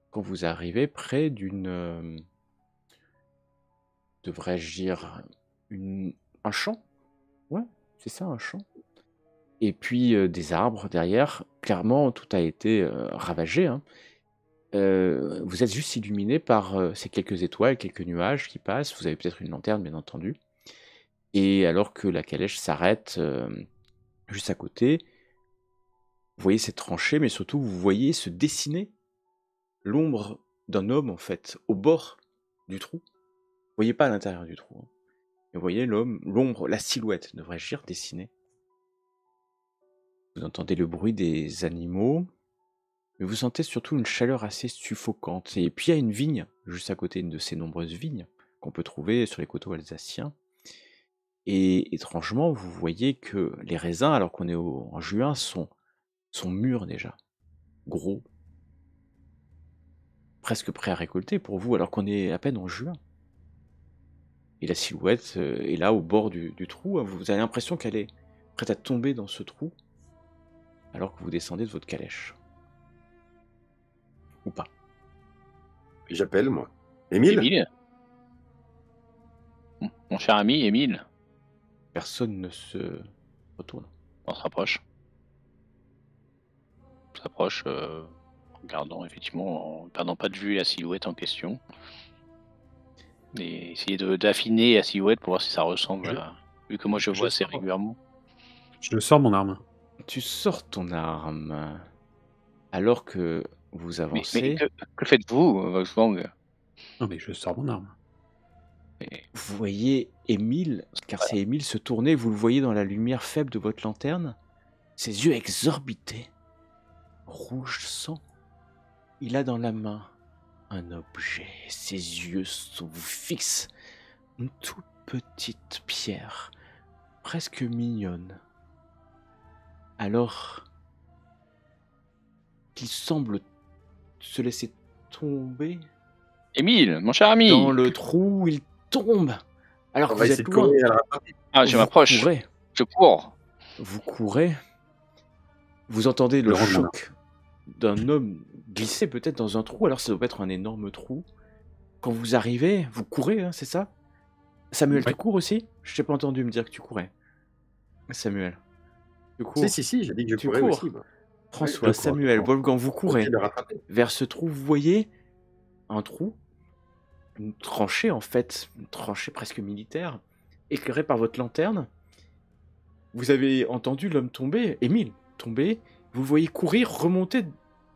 quand vous arrivez près d'une, devrais-je dire, un champ? Ouais, c'est ça, un champ. Et puis des arbres derrière. Clairement, tout a été ravagé, hein. Vous êtes juste illuminé par ces quelques étoiles, quelques nuages qui passent. Vous avez peut-être une lanterne, bien entendu. Et alors que la calèche s'arrête juste à côté, vous voyez cette tranchée, mais surtout vous voyez se dessiner l'ombre d'un homme, en fait, au bord du trou. Vous voyez pas à l'intérieur du trou, hein. Mais vous voyez l'ombre, la silhouette, devrais-je dire, dessinée. Vous entendez le bruit des animaux, mais vous sentez surtout une chaleur assez suffocante. Et puis il y a une vigne, juste à côté de ces nombreuses vignes, qu'on peut trouver sur les coteaux alsaciens. Et étrangement, vous voyez que les raisins, alors qu'on est en juin, sont mûrs déjà, gros, presque prêts à récolter pour vous, alors qu'on est à peine en juin. Et la silhouette est là au bord du trou, hein. Vous avez l'impression qu'elle est prête à tomber dans ce trou, alors que vous descendez de votre calèche. Ou pas. J'appelle, moi. Émile? Émile? Mon cher ami, Émile, Personne ne se retourne. on se rapproche. On s'approche, regardant effectivement, en perdant pas de vue la silhouette en question. Et essayer d'affiner la silhouette pour voir si ça ressemble à... Vu que moi je vois assez régulièrement. Je sors mon arme. Tu sors ton arme, alors que vous avancez. Mais que faites-vous, Wolfgang? Non, mais je sors mon arme. Vous voyez Émile, car c'est Émile, se tourner, vous le voyez dans la lumière faible de votre lanterne, ses yeux exorbités, rouge sang. Il a dans la main un objet, ses yeux vous fixent, une toute petite pierre, presque mignonne. Alors qu'il semble se laisser tomber Émile, mon cher ami! dans le trou, il tombe. Alors que vous êtes loin. Ah, je m'approche. Je cours. Vous courez. Vous entendez le choc d'un homme glisser peut-être dans un trou. Alors ça doit être un énorme trou. Quand vous arrivez, vous courez, hein, c'est ça? Samuel, tu cours aussi? Je t'ai pas entendu me dire que tu courais. Samuel, tu cours? Si, j'ai dit que je courais aussi. Bah. François, ouais, Samuel, Wolfgang, vous courez vers ce trou. Vous voyez un trou, une tranchée en fait, une tranchée presque militaire, éclairée par votre lanterne. Vous avez entendu l'homme tomber, Émile tomber. Vous le voyez courir, remonter.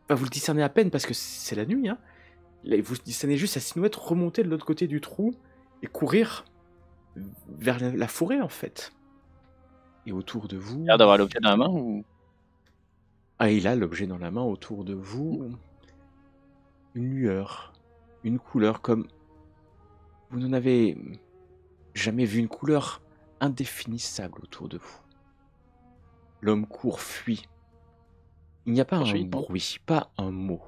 Enfin, vous le discernez à peine parce que c'est la nuit, hein. Vous discernez juste sa silhouette remonter de l'autre côté du trou et courir vers la forêt en fait. Et autour de vous... Il a l'air d'avoir l'objet dans la main ou... Ah, il a l'objet dans la main. Autour de vous, une lueur, une couleur comme... Vous n'en avez jamais vu, une couleur indéfinissable autour de vous. L'homme court, fuit. Il n'y a pas un bruit, pas un mot.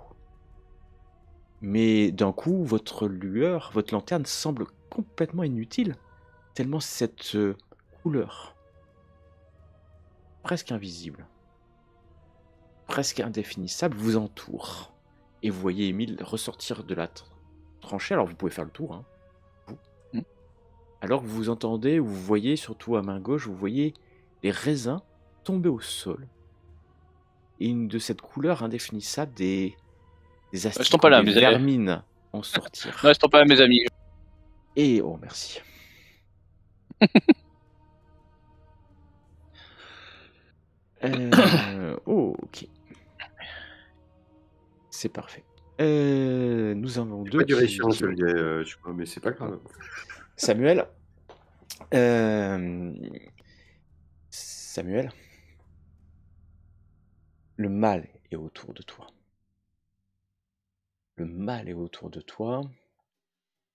Mais d'un coup, votre lueur, votre lanterne semble complètement inutile, tellement cette couleur, presque invisible, presque indéfinissable, vous entoure. Et vous voyez Émile ressortir de la tranchée. Alors vous pouvez faire le tour, hein, vous. Alors que vous entendez, vous voyez surtout à main gauche, vous voyez les raisins tomber au sol. Et de cette couleur indéfinissable, des asticots, des vermines en sortir. Non, restons pas là, mes amis. Et oh, merci. Oh, ok. C'est parfait. Nous avons deux. Pas duré sur un seul gars, je crois, mais c'est pas grave. Samuel. Samuel. Le mal est autour de toi. Le mal est autour de toi.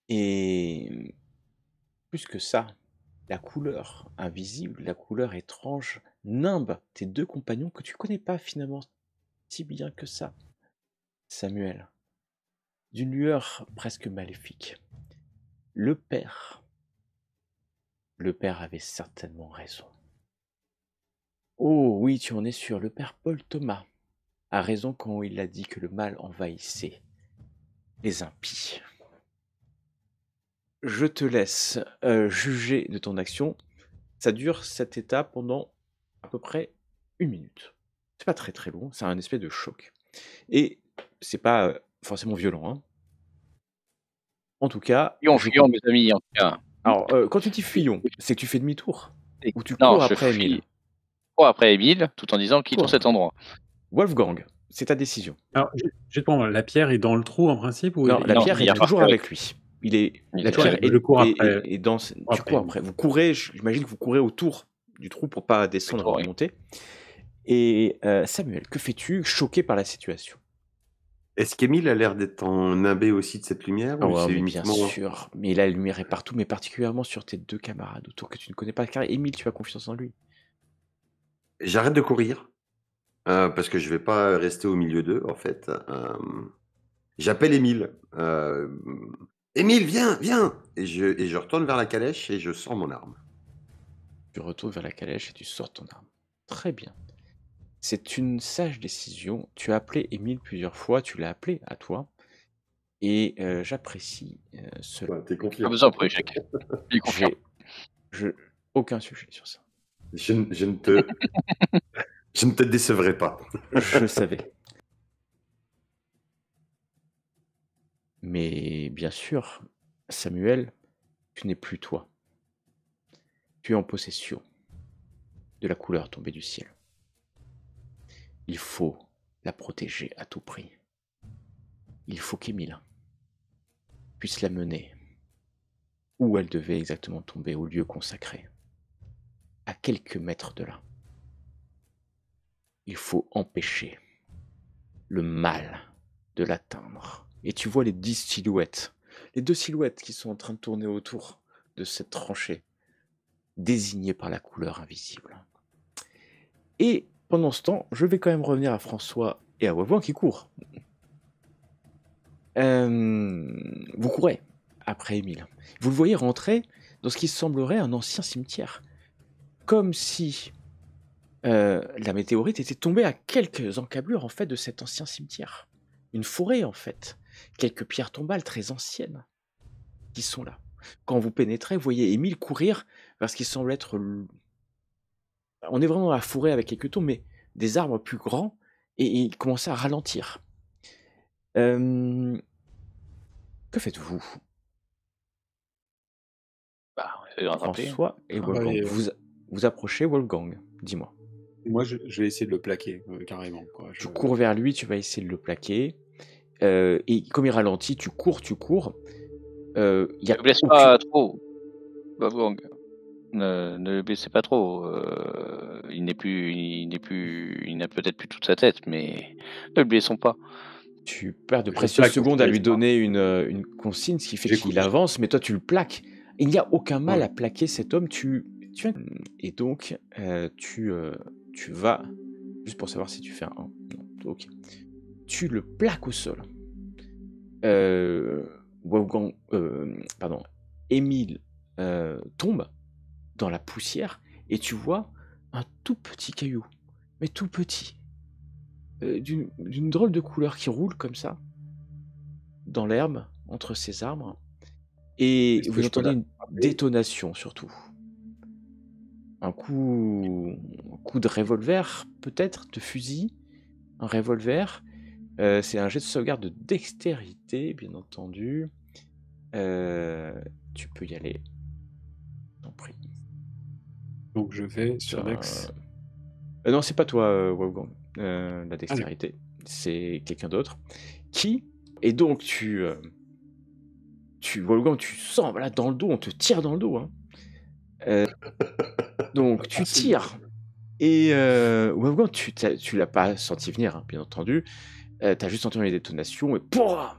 Et plus que ça, la couleur invisible, la couleur étrange, nimbe tes deux compagnons que tu connais pas finalement si bien que ça. Samuel, d'une lueur presque maléfique. Le père avait certainement raison. Oh oui, tu en es sûr, le père Paul Thomas a raison quand il a dit que le mal envahissait les impies. Je te laisse juger de ton action. Ça dure cette étape pendant à peu près 1 minute. C'est pas très très long, c'est un espèce de choc. Et c'est pas forcément violent. Hein. En tout cas, Fuyons, mes amis, en tout cas. Alors, quand tu dis fuyons, c'est que tu fais demi-tour ou tu Non, cours je après Émile? cours après Émile, tout en disant quittons Cours. cet endroit. Wolfgang, c'est ta décision. Alors, juste pour moi, la pierre est dans le trou en principe ou Non, la pierre il est est toujours parti avec lui. La D'accord, pierre je cours après. est dans. Tu cours après. Vous courez, j'imagine que vous courez autour du trou pour pas descendre et remonter. Et Samuel, que fais-tu, choqué par la situation? Est-ce qu'Émile a l'air d'être en imbé aussi de cette lumière ou c'est mais uniquement... bien sûr, mais la lumière est partout, mais particulièrement sur tes 2 camarades autour que tu ne connais pas. Car Émile, tu as confiance en lui. J'arrête de courir parce que je vais pas rester au milieu d'eux en fait. J'appelle Émile. Émile, viens, viens! Et je retourne vers la calèche et je sors mon arme. Tu retournes vers la calèche et tu sors ton arme. Très bien. C'est une sage décision. Tu as appelé Émile plusieurs fois, tu l'as appelé à toi. Et j'apprécie cela. Ouais, t'es confiant. Pas besoin de Jacques. J'ai aucun sujet sur ça. Je ne te décevrai pas. Je savais. Mais bien sûr, Samuel, tu n'es plus toi. Tu es en possession de la couleur tombée du ciel. Il faut la protéger à tout prix. Il faut qu'Émile puisse la mener où elle devait exactement tomber, au lieu consacré, à quelques mètres de là. Il faut empêcher le mal de l'atteindre. Et tu vois les 10 silhouettes, les 2 silhouettes qui sont en train de tourner autour de cette tranchée, désignées par la couleur invisible. Et pendant ce temps, je vais quand même revenir à François et à Wolfgang qui courent. Vous courez après Émile. Vous le voyez rentrer dans ce qui semblerait un ancien cimetière. Comme si la météorite était tombée à quelques encablures en fait de cet ancien cimetière. Une forêt en fait. Quelques pierres tombales très anciennes qui sont là. Quand vous pénétrez, vous voyez Émile courir vers ce qui semble être... On est vraiment dans la forêt avec quelques tombes, mais des arbres plus grands, et il commençait à ralentir. Que faites-vous? François et Wolfgang. Vous approchez Wolfgang, dis-moi. Moi, je vais essayer de le plaquer, carrément. Quoi. Tu cours vers lui, tu vas essayer de le plaquer. Et comme il ralentit, tu cours. Ne le blesse pas trop, Wolfgang. Ne le blessez pas trop. Il n'a peut-être plus toute sa tête, mais ne le blessons pas. Tu perds de précieuses secondes à lui donner une consigne, ce qui fait qu'il avance, mais toi tu le plaques. Il n'y a aucun mal à plaquer cet homme. Et donc, tu vas, juste pour savoir si tu fais un 1. Non, ok. Tu le plaques au sol. Émile tombe dans la poussière et tu vois un tout petit caillou, mais tout petit, d'une drôle de couleur qui roule comme ça dans l'herbe entre ces arbres, et vous entendez une détonation surtout. Un coup de revolver, peut-être, de fusil, un revolver. C'est un jet de sauvegarde de dextérité, bien entendu. Tu peux y aller. T'en prie. Donc je vais sur Dex. Non, c'est pas toi, Wolfgang. La dextérité, c'est quelqu'un d'autre. Et donc Wolfgang, tu sens, voilà, dans le dos, on te tire dans le dos. Hein. Donc tu tires. Et Wolfgang, tu l'as pas senti venir, hein, bien entendu. T'as juste entendu les détonations et pouah,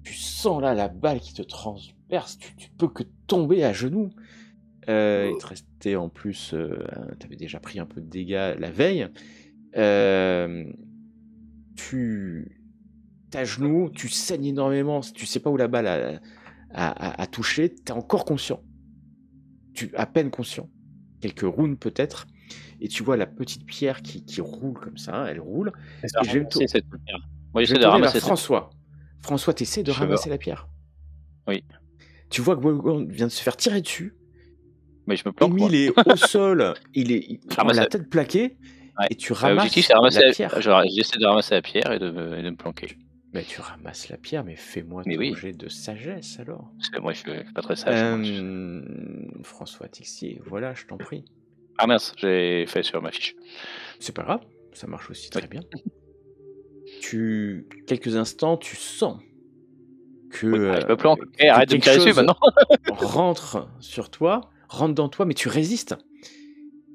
tu sens là la balle qui te transperce. Tu peux que tomber à genoux. Il te restait en plus, t'avais déjà pris un peu de dégâts la veille. T'es à genoux, tu saignes énormément. Tu sais pas où la balle a touché. T'es encore conscient. À peine conscient. Quelques rounds peut-être. et tu vois la petite pierre qui roule comme ça, elle roule, Et ça et je vais me ramasser cette pierre. Moi, je j'essaie vais me de tourner vers ramasser cette. François. François, tu essaies de Je veux. ramasser la pierre. Oui, Tu vois que Wolfgang vient de se faire tirer dessus. mais je me planque, moi. Émile est au sol, il Je prend ramasse la la. tête plaquée, Ouais. et tu L'objectif, ramasses c'est ramasser. la pierre. J'essaie de ramasser la pierre et de me planquer. Mais tu ramasses la pierre, mais fais-moi Mais ton oui, jet de sagesse alors. parce que moi, je suis pas très sage. Moi. François Tixier, voilà, je t'en prie. Ah mince, j'ai fait sur ma fiche. C'est pas grave, ça marche aussi Oui. très bien. Quelques instants, tu sens que, Oui, je me planque. que Arrête de me quelque tirer dessus chose maintenant. rentre sur toi, rentre dans toi, mais tu résistes.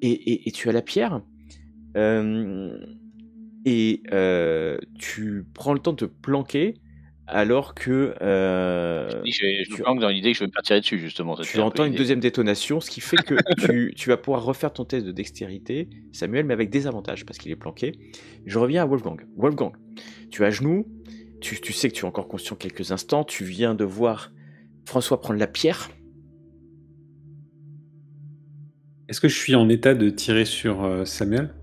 Et tu as la pierre. Tu prends le temps de te planquer alors que Je me planque dans l'idée que je vais me faire tirer dessus, justement. tu entends une deuxième détonation, ce qui fait que tu vas pouvoir refaire ton test de dextérité, Samuel, mais avec des avantages parce qu'il est planqué. Je reviens à Wolfgang. Wolfgang, tu es à genoux, tu sais que tu es encore conscient quelques instants, tu viens de voir François prendre la pierre. Est-ce que je suis en état de tirer sur Samuel?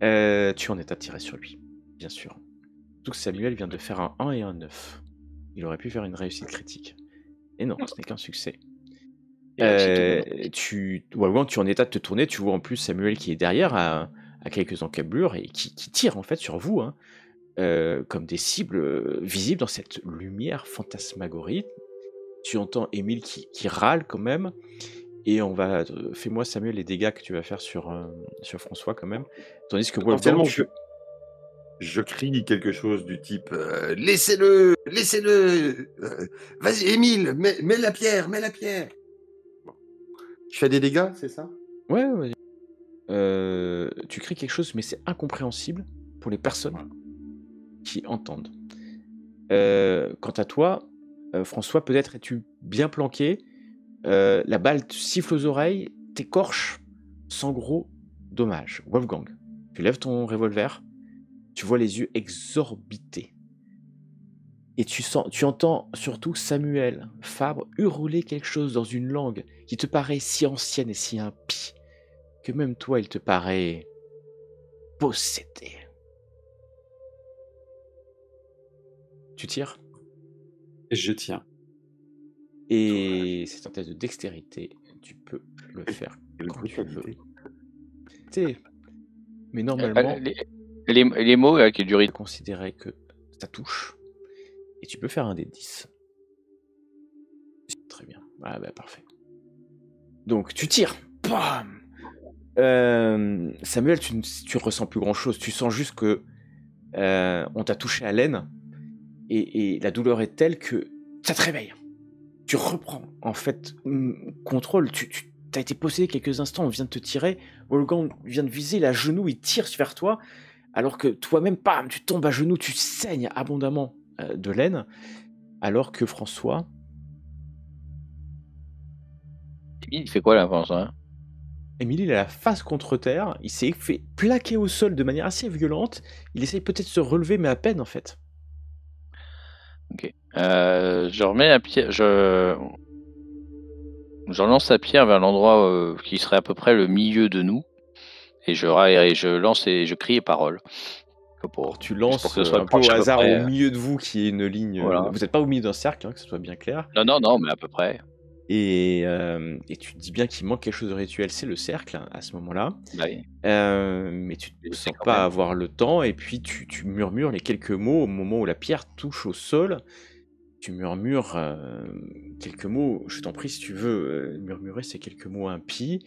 Tu es en état de tirer sur lui, bien sûr. Surtout que Samuel vient de faire un 1 et un 9. Il aurait pu faire une réussite critique. Et non, ce n'est qu'un succès. Tu es en état de te tourner, tu vois en plus Samuel qui est derrière à quelques encablures et qui tire en fait sur vous, hein, comme des cibles visibles dans cette lumière fantasmagorique. Tu entends Émile qui râle quand même. Et fais-moi Samuel les dégâts que tu vas faire sur François quand même. Tandis que Wolfgang, je crie quelque chose du type laissez-le, laissez-le, vas-y Émile, mets la pierre, mets la pierre. Bon. Je fais des dégâts, c'est ça? Ouais, vas-y. Tu cries quelque chose, mais c'est incompréhensible pour les personnes qui entendent. Quant à toi, François, peut-être es-tu bien planqué. La balle te siffle aux oreilles, t'écorche sans gros dommage. Wolfgang, tu lèves ton revolver, tu vois les yeux exorbités. Et tu entends surtout Samuel Fabre hurler quelque chose dans une langue qui te paraît si ancienne et si impie que même toi, il te paraît possédé. Tu tires? Je tire. Et c'est un test de dextérité. Tu peux le faire quand tu veux. Mais normalement, les mots qui durent. Considérer que ça touche. Et tu peux faire un des 10. Très bien. Ah bah parfait. Donc tu tires. Bam. Samuel, tu ressens plus grand chose. Tu sens juste que on t'a touché à l'aine. Et la douleur est telle que ça te réveille. Tu reprends en fait contrôle. Tu as été possédé quelques instants. On vient de te tirer. Wolfgang vient de viser. La genou, il tire vers toi. Alors que toi-même, bam, tu tombes à genoux. Tu saignes abondamment de l'aine. Alors que François... Il fait quoi là pendant ça? Émile, il a la face contre terre. Il s'est fait plaquer au sol de manière assez violente. Il essaye peut-être de se relever, mais à peine en fait. Ok. Je remets la pierre. Je lance la pierre vers l'endroit qui serait à peu près le milieu de nous. Et je lance et je crie les paroles. Tu lances un peu au hasard au milieu de vous, qui est une ligne. Voilà. Vous n'êtes pas au milieu d'un cercle, hein, que ce soit bien clair. Non, mais à peu près. Et tu te dis bien qu'il manque quelque chose de rituel, c'est le cercle à ce moment-là. Bah oui. Mais tu ne sens pas avoir le temps, et puis tu murmures les quelques mots au moment où la pierre touche au sol. Tu murmures quelques mots, je t'en prie si tu veux murmurer ces quelques mots impies,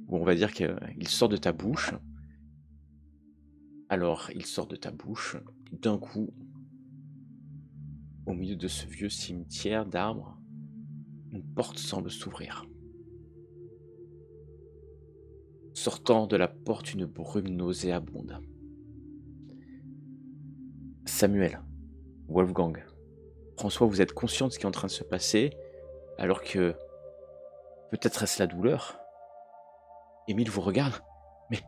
ou on va dire qu'il sort de ta bouche. Alors, il sort de ta bouche, et d'un coup, au milieu de ce vieux cimetière d'arbres, une porte semble s'ouvrir. Sortant de la porte une brume nauséabonde. Samuel, Wolfgang, François, vous êtes conscient de ce qui est en train de se passer, alors que peut-être est-ce la douleur. Émile vous regarde. Mais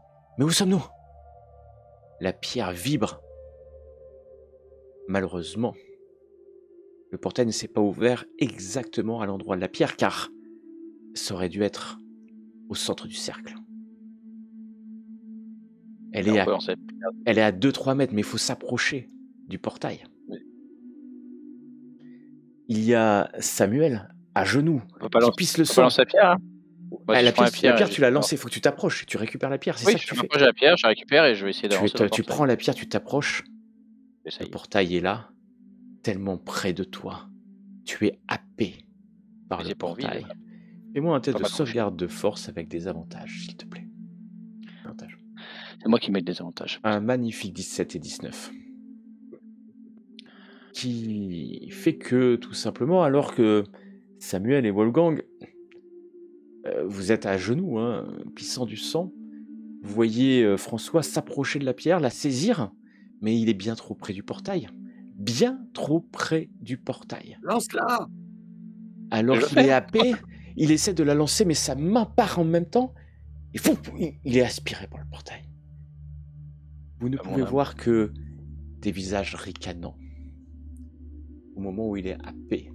où sommes-nous? La pierre vibre. Malheureusement, le portail ne s'est pas ouvert exactement à l'endroit de la pierre, car ça aurait dû être au centre du cercle. Elle Et est on à, peut lancer. elle est à 2-3 mètres, mais il faut s'approcher du portail. Oui. Il y a Samuel, à genoux, On peut pas qui lancer, pisse le on peut pas lancer sang. la pierre, hein. Moi, Ah, si la je prends la pierre, pierre, tu l'as lancée, il faut que tu t'approches, tu récupères la pierre, c'est oui, ça que je tu fais. m'approche de la pierre, je la récupère et je vais essayer Tu, d'avancer dans le tu portail. prends la pierre, tu t'approches, le J'essaye. portail est là, tellement près de toi. Tu es happé par Mais le j'ai pas envie portail. de Fais-moi un test pas de m'accrocher. sauvegarde de force avec des avantages, s'il te plaît. Avantages. C'est moi qui mets le désavantage. Un magnifique 17 et 19. Qui fait que, tout simplement, alors que Samuel et Wolfgang, vous êtes à genoux, hein, pissant du sang, vous voyez François s'approcher de la pierre, la saisir, mais il est bien trop près du portail. Bien trop près du portail. Lance-la! Alors Je qu'il est fais. happé, il essaie de la lancer, mais sa main part en même temps, et fou, il est aspiré par le portail. Vous ne À mon pouvez âme. voir que des visages ricanants au moment où il est happé,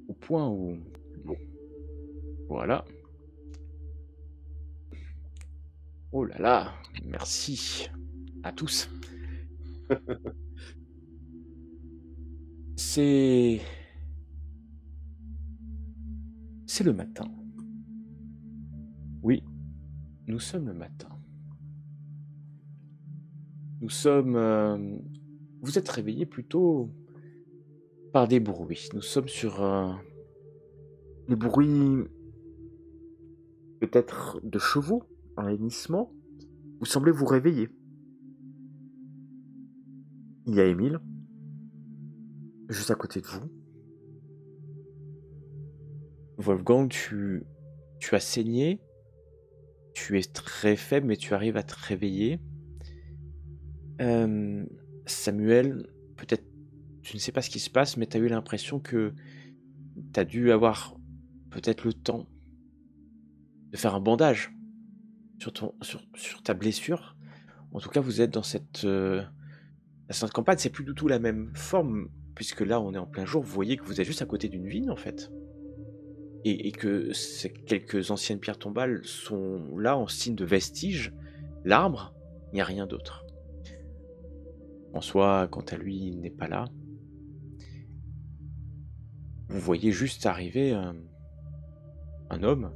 au point où... Voilà. Oh là là, merci à tous. C'est le matin. Oui, nous sommes le matin. Nous sommes... vous êtes réveillés plutôt par des bruits. Nous sommes sur des bruits peut-être de chevaux, un hennissement. Vous semblez vous réveiller. Il y a Émile, juste à côté de vous. Wolfgang, tu as saigné. Tu es très faible, mais tu arrives à te réveiller. Samuel, peut-être, tu ne sais pas ce qui se passe, mais tu as eu l'impression que tu as dû avoir peut-être le temps de faire un bandage sur ta blessure. En tout cas, vous êtes dans cette campagne, c'est plus du tout la même forme, puisque là, on est en plein jour. Vous voyez que vous êtes juste à côté d'une vigne, en fait. Et que ces quelques anciennes pierres tombales sont là en signe de vestige. L'arbre, il n'y a rien d'autre. François, quant à lui, il n'est pas là. Vous voyez juste arriver un homme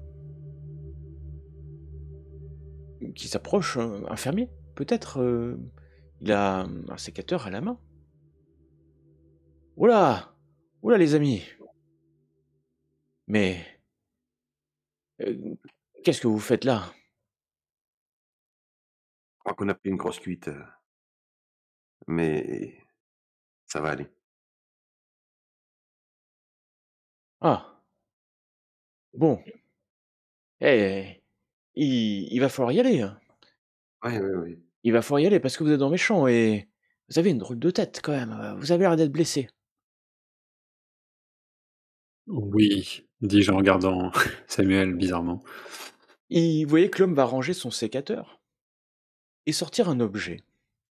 qui s'approche, un fermier, peut-être. Il a un sécateur à la main. Oula! Oula, les amis! Mais qu'est-ce que vous faites là? Je crois qu'on a pris une grosse cuite, mais ça va aller. Ah, bon. Eh, il va falloir y aller, hein. Ouais, ouais, ouais. Il va falloir y aller parce que vous êtes dans mes champs et vous avez une drôle de tête quand même. Vous avez l'air d'être blessé. Oui, dis-je en regardant Samuel bizarrement. Vous voyez que l'homme va ranger son sécateur et sortir un objet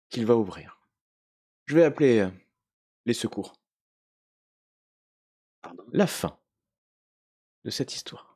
qu'il va ouvrir. Je vais appeler les secours. Pardon. La fin de cette histoire.